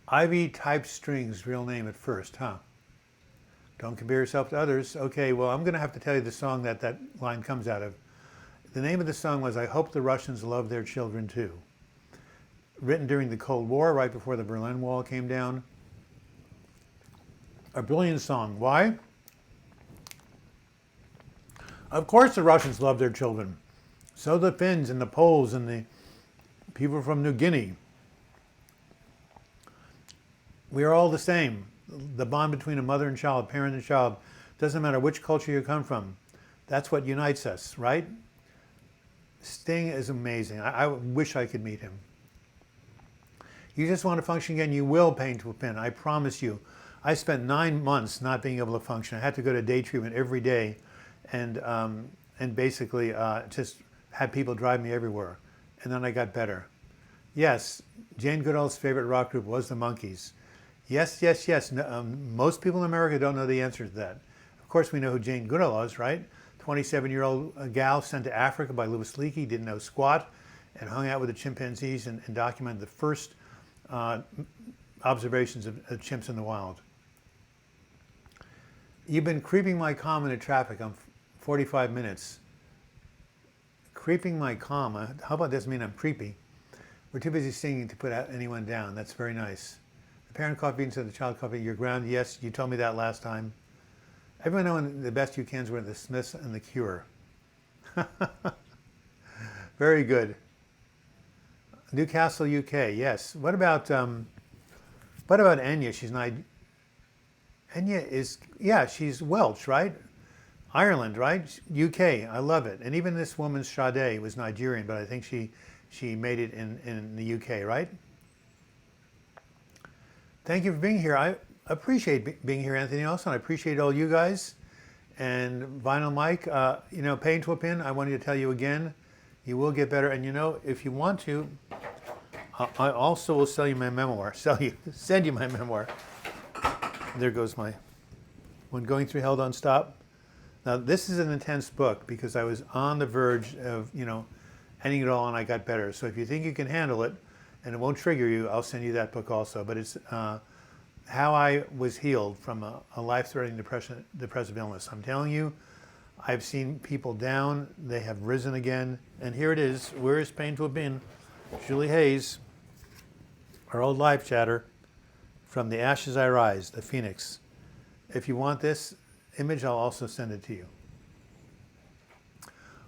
Ivy Type Strings, real name at first, huh? Don't compare yourself to others. Okay, well, I'm going to have to tell you the song that line comes out of. The name of the song was I Hope the Russians Love Their Children Too. Written during the Cold War, right before the Berlin Wall came down. A brilliant song. Why? Of course the Russians love their children. So the Finns and the Poles and the people from New Guinea. We are all the same. The bond between a mother and child, parent and child, doesn't matter which culture you come from. That's what unites us, right? Sting is amazing. I wish I could meet him. You just want to function again, you will pain to a pin. I promise you. I spent 9 months not being able to function. I had to go to day treatment every day. And basically just had people drive me everywhere. And then I got better. Yes, Jane Goodall's favorite rock group was the Monkees. Yes. No, most people in America don't know the answer to that. Of course, we know who Jane Goodall is, right? 27-year-old gal sent to Africa by Louis Leakey, didn't know squat, and hung out with the chimpanzees and documented the first observations of chimps in the wild. You've been creeping my calm into traffic. I'm 45 minutes. Creeping my calm. How about this mean I'm creepy? We're too busy singing to put anyone down. That's very nice. The parent coffee instead of the child coffee. You're grounded. Yes, you told me that last time. Everyone knowing the best you cans were the Smiths and the Cure. Very good. Newcastle, UK. Yes. What about Enya? Enya is, yeah, she's Welsh, right? Ireland, right? UK. I love it. And even this woman, Sade, was Nigerian, but I think she made it in the UK, right? Thank you for being here. I appreciate being here, Anthony Nelson. I appreciate all you guys. And Vinyl Mike, pain to a pin, I wanted to tell you again, you will get better. And if you want to, I also will sell you my memoir. Send you my memoir. There goes my When Going Through Hell Don't Stop. Now, this is an intense book because I was on the verge of, ending it all and I got better. So if you think you can handle it and it won't trigger you, I'll send you that book also. But it's how I was healed from a life-threatening depressive illness. I'm telling you, I've seen people down, they have risen again. And here it is. Where is Pain to Have Been? Julie Hayes, our old live chatter. From the Ashes I Rise, the Phoenix. If you want this image, I'll also send it to you.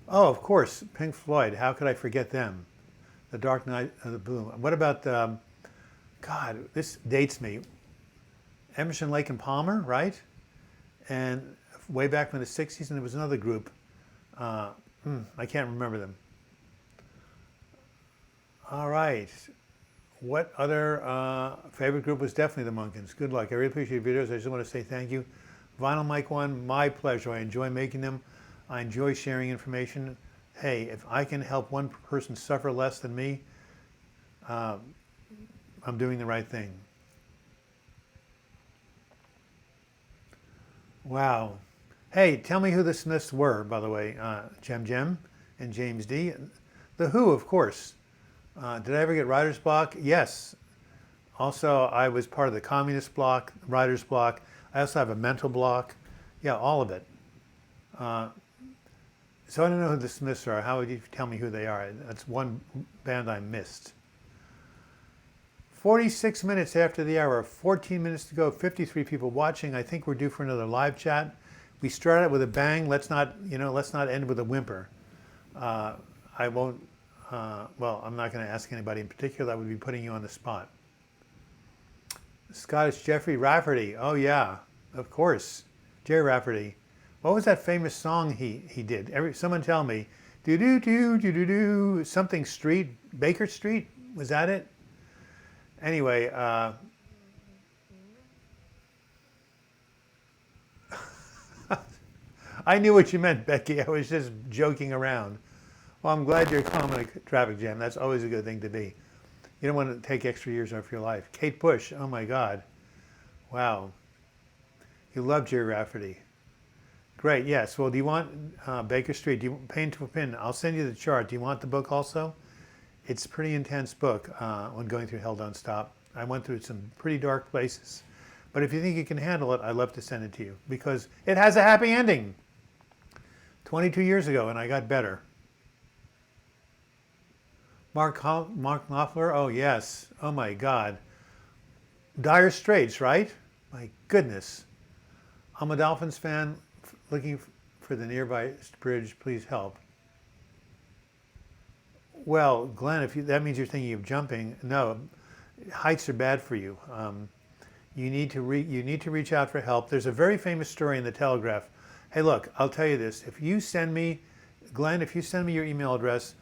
Oh, of course, Pink Floyd. How could I forget them? The Dark Night of the Boom. What about God, this dates me. Emerson, Lake and Palmer, right? And way back in the 60s, and there was another group. I can't remember them. All right. What other favorite group was definitely the Munkins. Good luck. I really appreciate your videos. I just want to say thank you. Vinyl Mic One, my pleasure. I enjoy making them. I enjoy sharing information. Hey, if I can help one person suffer less than me, I'm doing the right thing. Wow. Hey, tell me who the Smiths were, by the way. Jem and James D. The Who, of course. Did I ever get writer's block? Yes. Also, I was part of the communist block, writer's block. I also have a mental block. Yeah, all of it. So I don't know who the Smiths are. How would you tell me who they are? That's one band I missed. 46 minutes after the hour, 14 minutes to go, 53 people watching. I think we're due for another live chat. We started with a bang. Let's not end with a whimper. I won't, well, I'm not going to ask anybody in particular. That would be putting you on the spot. Scottish Jeffrey Rafferty. Oh yeah, of course. Jerry Rafferty. What was that famous song he did? Someone tell me. Do do do do do do something Street, Baker Street. Was that it? Anyway, I knew what you meant, Becky. I was just joking around. Well, I'm glad you're calm in a traffic jam. That's always a good thing to be. You don't want to take extra years off your life. Kate Bush. Oh my God. Wow. You love Jerry Rafferty. Great. Yes. Well, do you want Baker Street? Do you Pain to a Pin? I'll send you the chart. Do you want the book also? It's a pretty intense book on going through Hell Don't Stop. I went through some pretty dark places. But if you think you can handle it, I'd love to send it to you because it has a happy ending. 22 years ago, and I got better. Mark Knopfler, oh yes, oh my God. Dire Straits, right? My goodness. I'm a Dolphins fan, looking for the nearby bridge, please help. Well, Glenn, that means you're thinking of jumping. No, heights are bad for you. You need to reach out for help. There's a very famous story in the Telegraph. Hey, look, I'll tell you this. If you send me, Glenn, if you send me your email address,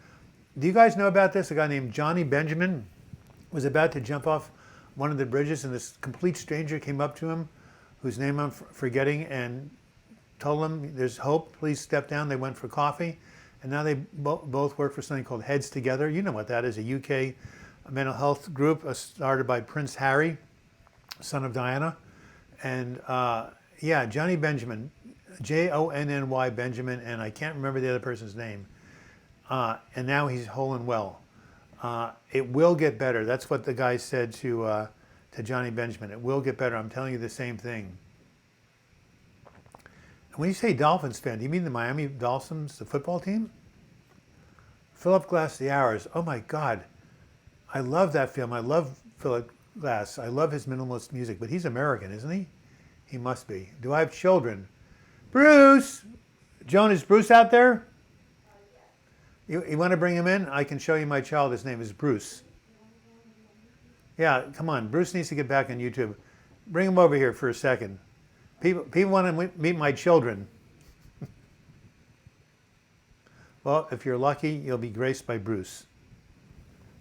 do you guys know about this? A guy named Johnny Benjamin was about to jump off one of the bridges, and this complete stranger came up to him, whose name I'm forgetting, and told him, there's hope, please step down. They went for coffee, and now they both work for something called Heads Together. You know what that is, a UK mental health group started by Prince Harry, son of Diana. And yeah, Johnny Benjamin, Jonny Benjamin, and I can't remember the other person's name. And now he's whole and well. It will get better. That's what the guy said to Johnny Benjamin. It will get better. I'm telling you the same thing. And when you say Dolphins fan, do you mean the Miami Dolphins, the football team? Philip Glass, The Hours. Oh my God. I love that film. I love Philip Glass. I love his minimalist music, but he's American, isn't he? He must be. Do I have children? Bruce! Joan, is Bruce out there? You want to bring him in? I can show you my child. His name is Bruce. Yeah, come on. Bruce needs to get back on YouTube. Bring him over here for a second. People want to meet my children. Well, if you're lucky, you'll be graced by Bruce.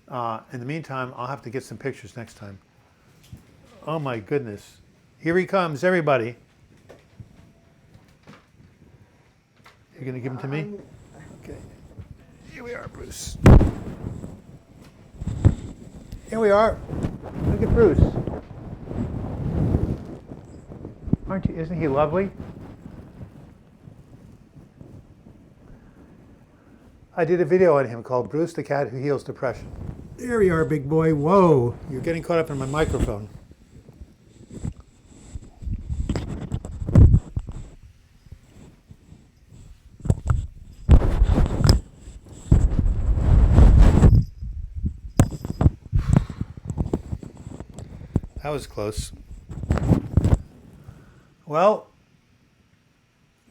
In the meantime, I'll have to get some pictures next time. Oh my goodness. Here he comes, everybody. You're going to give him to me? Okay. Here we are, Bruce. Here we are. Look at Bruce. Isn't he lovely? I did a video on him called Bruce the Cat Who Heals Depression. There we are, big boy. Whoa, you're getting caught up in my microphone. That was close. Well,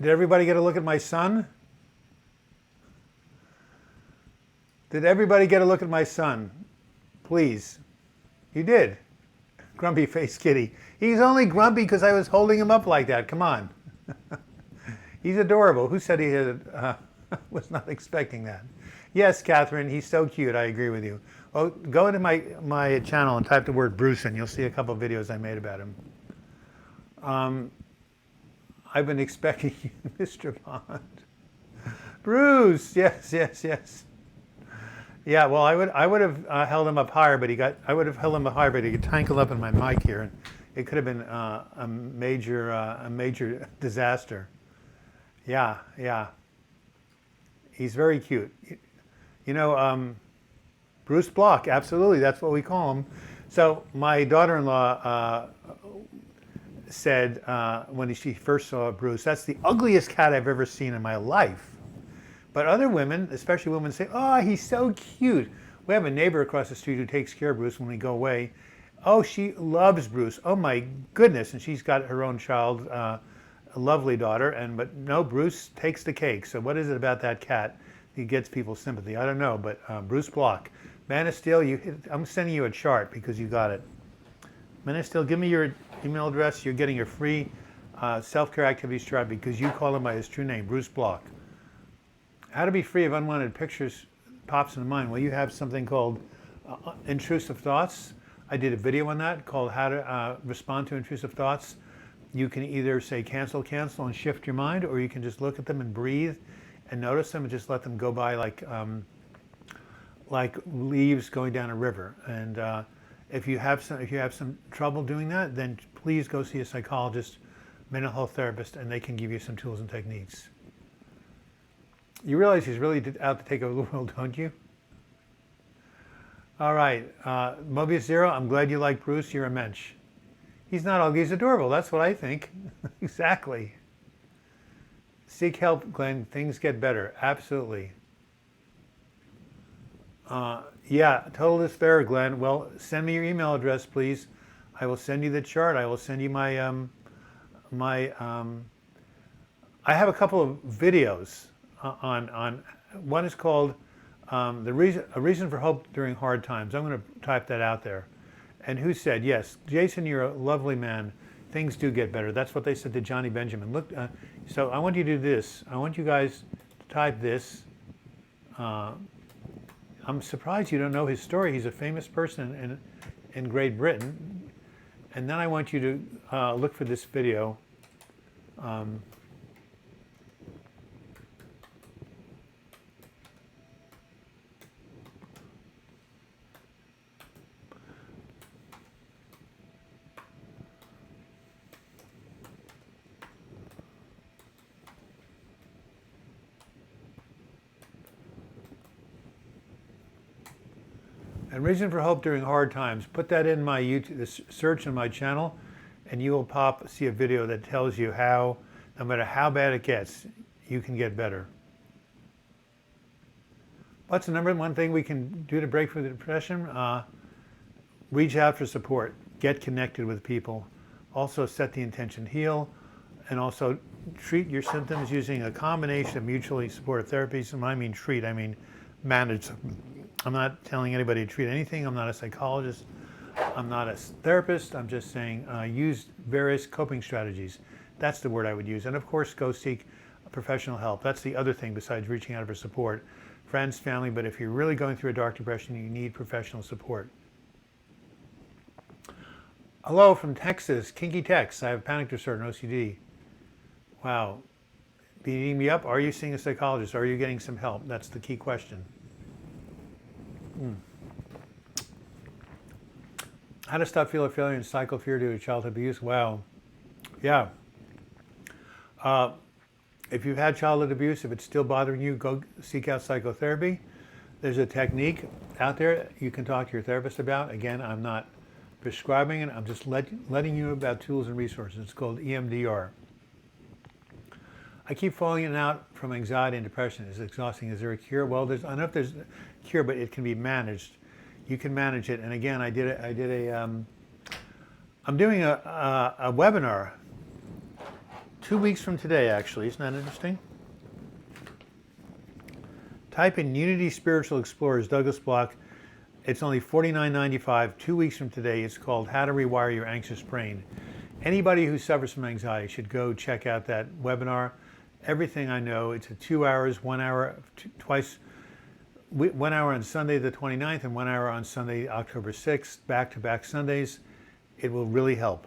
did everybody get a look at my son? Did everybody get a look at my son? Please. You did. Grumpy face kitty. He's only grumpy because I was holding him up like that. Come on. He's adorable. Who said he had, was not expecting that? Yes, Catherine, he's so cute. I agree with you. Oh, go into my channel and type the word Bruce and you'll see a couple of videos I made about him. I've been expecting you, Mr. Bond. Bruce, yes. Yeah, well, I would have held him up higher, but he got tangled up in my mic here, and it could have been a major disaster. Yeah. He's very cute. You know, Bruce Block, absolutely, that's what we call him. So my daughter-in-law said when she first saw Bruce, that's the ugliest cat I've ever seen in my life. But other women, especially women, say, oh, he's so cute. We have a neighbor across the street who takes care of Bruce when we go away. Oh, she loves Bruce. Oh my goodness. And she's got her own child, a lovely daughter. But no, Bruce takes the cake. So what is it about that cat that gets people's sympathy? I don't know, but Bruce Block. Man of Steel, I'm sending you a chart because you got it. Man of Steel, give me your email address. You're getting your free self-care activities chart because you call him by his true name, Bruce Block. How to be free of unwanted pictures pops into mind. Well, you have something called intrusive thoughts. I did a video on that called how to respond to intrusive thoughts. You can either say cancel, and shift your mind, or you can just look at them and breathe and notice them and just let them go by like leaves going down a river. And if you have some trouble doing that, then please go see a psychologist, mental health therapist, and they can give you some tools and techniques. You realize he's really out to take over the world, don't you? All right, Mobius Zero, I'm glad you like Bruce. You're a mensch. He's not ugly, he's adorable. That's what I think. Exactly. Seek help, Glenn. Things get better. Absolutely. Yeah, total despair, Glenn. Well, send me your email address, please. I will send you the chart. I will send you my I have a couple of videos on one is called a reason for hope during hard times. I'm going to type that out there. And who said, yes, Jason, you're a lovely man. Things do get better. That's what they said to Johnny Benjamin. Look, so I want you to do this. I want you guys to type this. I'm surprised you don't know his story. He's a famous person in Great Britain. And then I want you to look for this video. And reason for hope during hard times. Put that in my YouTube search on my channel, and you will see a video that tells you how, no matter how bad it gets, you can get better. What's the number one thing we can do to break through the depression? Reach out for support. Get connected with people. Also set the intention, heal, and also treat your symptoms using a combination of mutually supportive therapies. And when I mean treat, I mean manage. I'm not telling anybody to treat anything. I'm not a psychologist. I'm not a therapist. I'm just saying use various coping strategies. That's the word I would use. And of course, go seek professional help. That's the other thing besides reaching out for support. Friends, family, but if you're really going through a dark depression, you need professional support. Hello from Texas, Kinky Tex. I have panic disorder and OCD. Wow. Beating me up? Are you seeing a psychologist? Are you getting some help? That's the key question. How to stop fear of failure and cycle fear due to childhood abuse? Wow. Yeah. If you've had childhood abuse, if it's still bothering you, go seek out psychotherapy. There's a technique out there you can talk to your therapist about. Again, I'm not prescribing it. I'm just letting you know about tools and resources. It's called EMDR. I keep falling in and out from anxiety and depression. It's exhausting. Is there a cure? Well, I don't know if there's a cure, but it can be managed. You can manage it. And again, I'm doing a webinar 2 weeks from today, actually. Isn't that interesting? Type in Unity Spiritual Explorers, Douglas Block, It's only $49.95, 2 weeks from today. It's called How to Rewire Your Anxious Brain. Anybody who suffers from anxiety should go check out that webinar. Everything I know, it's 2 hours, 1 hour, twice, 1 hour on Sunday the 29th and 1 hour on Sunday, October 6th, back-to-back Sundays. It will really help.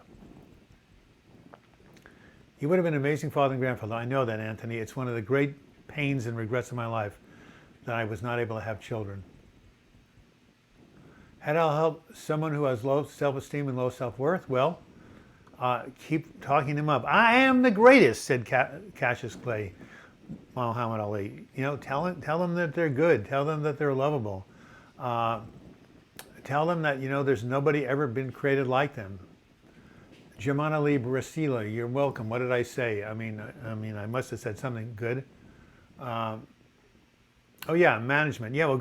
You would have been an amazing father and grandfather. I know that, Anthony. It's one of the great pains and regrets of my life that I was not able to have children. How do I help someone who has low self-esteem and low self-worth? Well, keep talking them up. I am the greatest, said Cassius Clay, Muhammad Ali. You know, tell them that they're good. Tell them that they're lovable. Tell them that, you know, there's nobody ever been created like them. Germana Lee Brasila, you're welcome. What did I say? I mean, I must have said something good. Oh yeah, management. Yeah, well,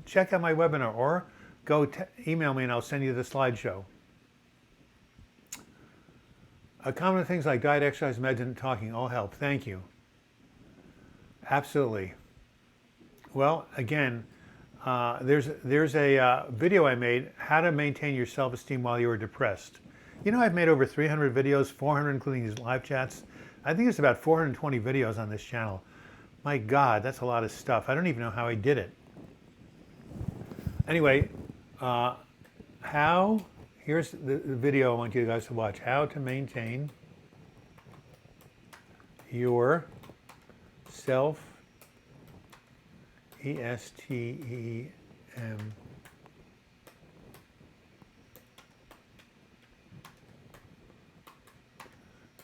check out my webinar or go email me and I'll send you the slideshow. Common things like diet, exercise, meds, and talking all help. Thank you. Absolutely. Well, again, there's a video I made, how to maintain your self-esteem while you are depressed. You know, I've made over 300 videos, 400 including these live chats. I think it's about 420 videos on this channel. My God, that's a lot of stuff. I don't even know how I did it. Anyway, here's the video I want you guys to watch. How to maintain your self, E-S-T-E-M,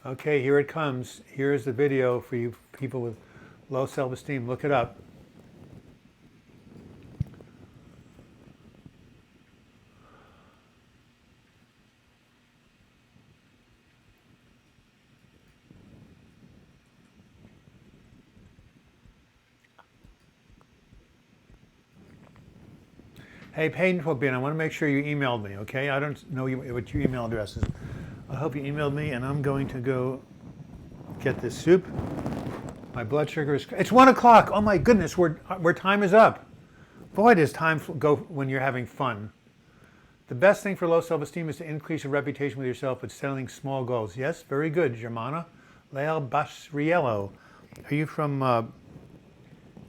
okay, here it comes. Here's the video for you people with low self-esteem. Look it up. Hey, Painful Bean, I want to make sure you emailed me, okay? I don't know what your email address is. I hope you emailed me, and I'm going to go get this soup. My blood sugar is... It's 1 o'clock. Oh, my goodness, where time is up. Boy, does time go when you're having fun. The best thing for low self-esteem is to increase your reputation with yourself with settling small goals. Yes, very good, Germana. Leal Basriello. Are you from...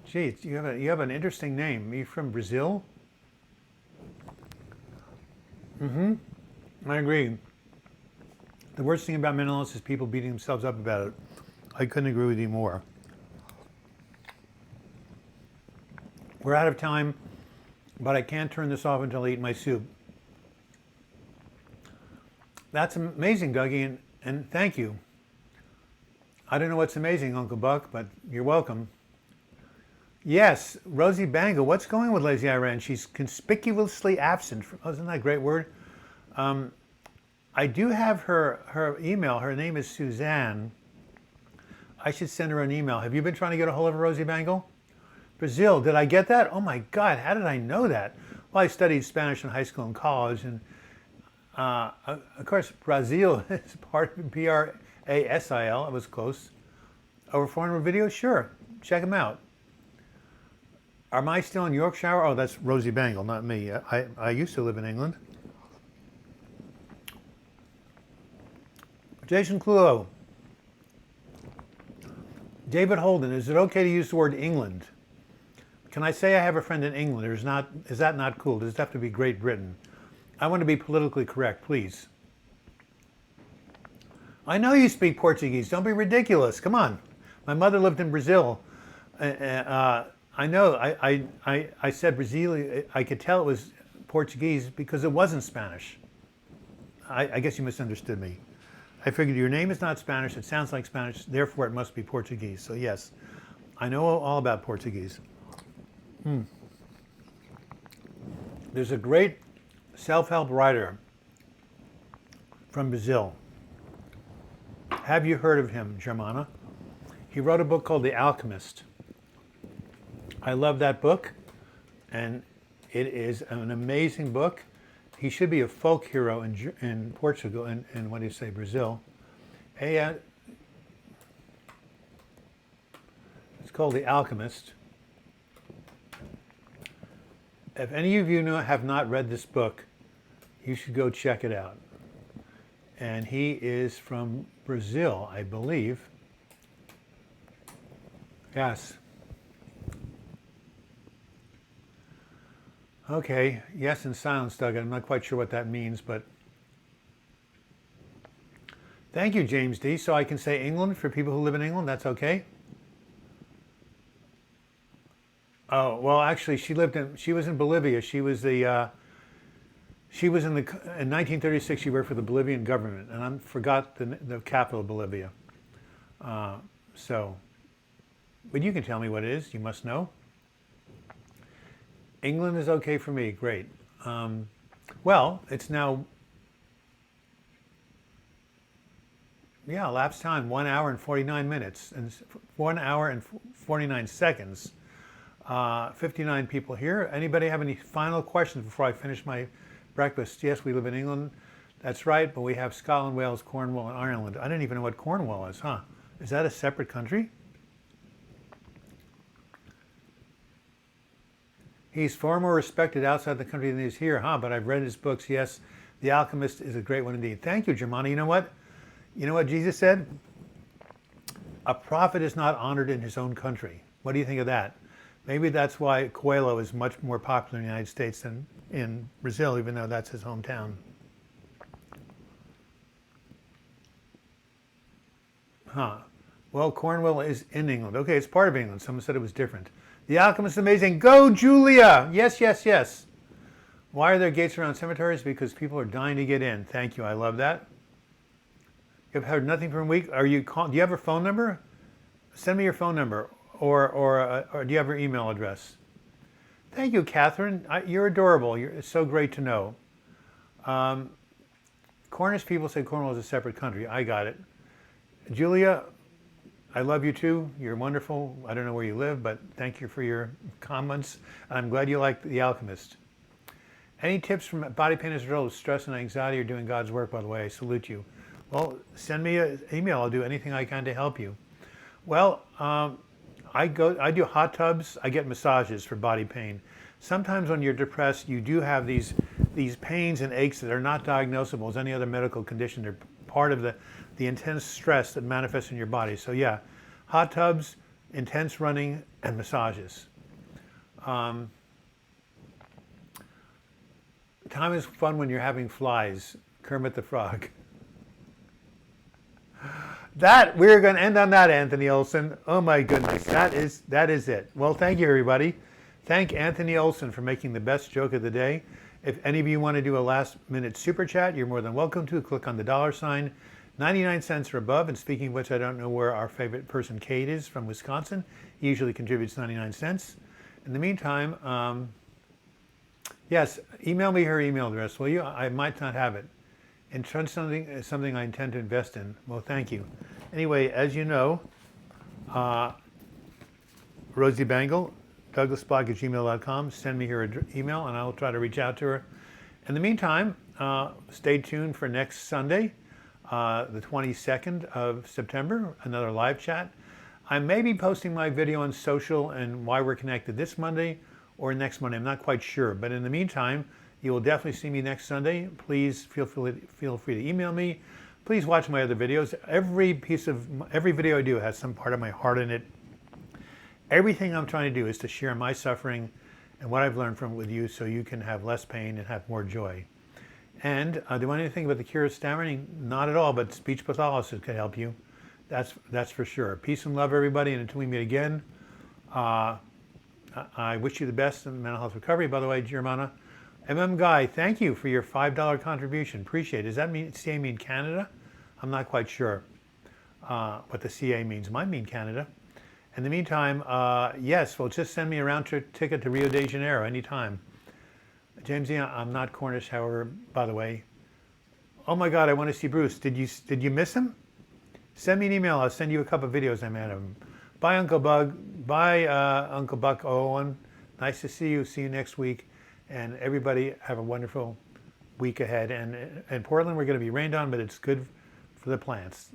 Geez, you have an interesting name. Are you from Brazil? Mm-hmm. I agree. The worst thing about mental illness is people beating themselves up about it. I couldn't agree with you more. We're out of time, but I can't turn this off until I eat my soup. That's amazing, Dougie, and thank you. I don't know what's amazing, Uncle Buck, but you're welcome. Yes, Rosie Bangle, what's going on with Lazy Iran? She's conspicuously absent. Isn't that a great word? I do have her email. Her name is Suzanne. I should send her an email. Have you been trying to get a hold of Rosie Bangle? Brazil, did I get that? Oh my God, how did I know that? Well, I studied Spanish in high school and college, and of course, Brazil is part of Brasil. It was close. Over 400 videos? Sure, check them out. Am I still in Yorkshire? Oh, that's Rosie Bangle, not me. I used to live in England. Jason Clulo. David Holden, is it okay to use the word England? Can I say I have a friend in England, or is that not cool? Does it have to be Great Britain? I want to be politically correct, please. I know you speak Portuguese. Don't be ridiculous. Come on. My mother lived in Brazil. I know, I said Brazil, I could tell it was Portuguese because it wasn't Spanish. I guess you misunderstood me. I figured your name is not Spanish, it sounds like Spanish, therefore it must be Portuguese. So yes, I know all about Portuguese. There's a great self-help writer from Brazil. Have you heard of him, Germana? He wrote a book called The Alchemist. I love that book, and it is an amazing book. He should be a folk hero in Portugal, and what do you say, Brazil. It's called The Alchemist. If any of you have not read this book, you should go check it out. And he is from Brazil, I believe. Yes. Okay, yes in silence, Doug. I'm not quite sure what that means, but thank you, James D. So I can say England for people who live in England. That's okay. Oh well, actually, she was in Bolivia. She was in 1936. She worked for the Bolivian government, and I forgot the capital of Bolivia. So, but you can tell me what it is. You must know. England is okay for me. Great. Well, it's now, yeah, elapsed time 1 hour and 49 minutes and 1 hour and 49 seconds. 59 people here. Anybody have any final questions before I finish my breakfast? Yes, we live in England. That's right, but we have Scotland, Wales, Cornwall, and Ireland. I didn't even know what Cornwall is, huh? Is that a separate country? He's far more respected outside the country than he is here, huh? But I've read his books. Yes, The Alchemist is a great one indeed. Thank you, Germana. You know what? You know what Jesus said? A prophet is not honored in his own country. What do you think of that? Maybe that's why Coelho is much more popular in the United States than in Brazil, even though that's his hometown. Huh. Well, Cornwall is in England. Okay, it's part of England. Someone said it was different. The Alchemist is amazing. Go, Julia! Yes, yes, yes. Why are there gates around cemeteries? Because people are dying to get in. Thank you. I love that. You've heard nothing for a week. Do you have her phone number? Send me your phone number. Or do you have her email address? Thank you, Catherine. You're adorable. It's so great to know. Cornish people say Cornwall is a separate country. I got it. Julia, I love you too. You're wonderful. I don't know where you live, but thank you for your comments. And I'm glad you like The Alchemist. Any tips from body pain as a result of stress and anxiety or doing God's work, by the way? I salute you. Well, send me an email. I'll do anything I can to help you. Well, I do hot tubs. I get massages for body pain. Sometimes when you're depressed, you do have these pains and aches that are not diagnosable as any other medical condition. They're part of the intense stress that manifests in your body. So yeah, hot tubs, intense running, and massages. Time is fun when you're having flies. Kermit the Frog. We're going to end on that, Anthony Olson. Oh my goodness, that is it. Well, thank you, everybody. Thank Anthony Olson for making the best joke of the day. If any of you want to do a last-minute super chat, you're more than welcome to. Click on the $sign, 99 cents or above. And speaking of which, I don't know where our favorite person, Kate, is from Wisconsin. He usually contributes 99 cents. In the meantime, yes, email me her email address, will you? I might not have it. Insurance something I intend to invest in. Well, thank you. Anyway, as you know, Rosie Bangle, douglasblog@gmail.com. Send me her email and I'll try to reach out to her. In the meantime, stay tuned for next Sunday, the 22nd of September, another live chat. I may be posting my video on social and why we're connected this Monday or next Monday. I'm not quite sure. But in the meantime, you will definitely see me next Sunday. Please feel free to email me. Please watch my other videos. Every video I do has some part of my heart in it. Everything I'm trying to do is to share my suffering and what I've learned from it with you so you can have less pain and have more joy. And do I know anything about the cure of stammering? Not at all, but speech pathologist can help you. That's for sure. Peace and love, everybody, and until we meet again, I wish you the best in mental health recovery. By the way, Germana, Guy, thank you for your $5 contribution. Appreciate it. Does that mean CA mean Canada? I'm not quite sure what the CA means. Might mean Canada. In the meantime, yes, well, just send me a round trip ticket to Rio de Janeiro anytime. James, I'm not Cornish, however, by the way. Oh my God, I want to see Bruce. Did you miss him? Send me an email. I'll send you a couple of videos I made of him. Bye, Uncle Bug. Bye, Uncle Buck Owen. Nice to see you. See you next week. And everybody have a wonderful week ahead. And in Portland, we're going to be rained on, but it's good for the plants.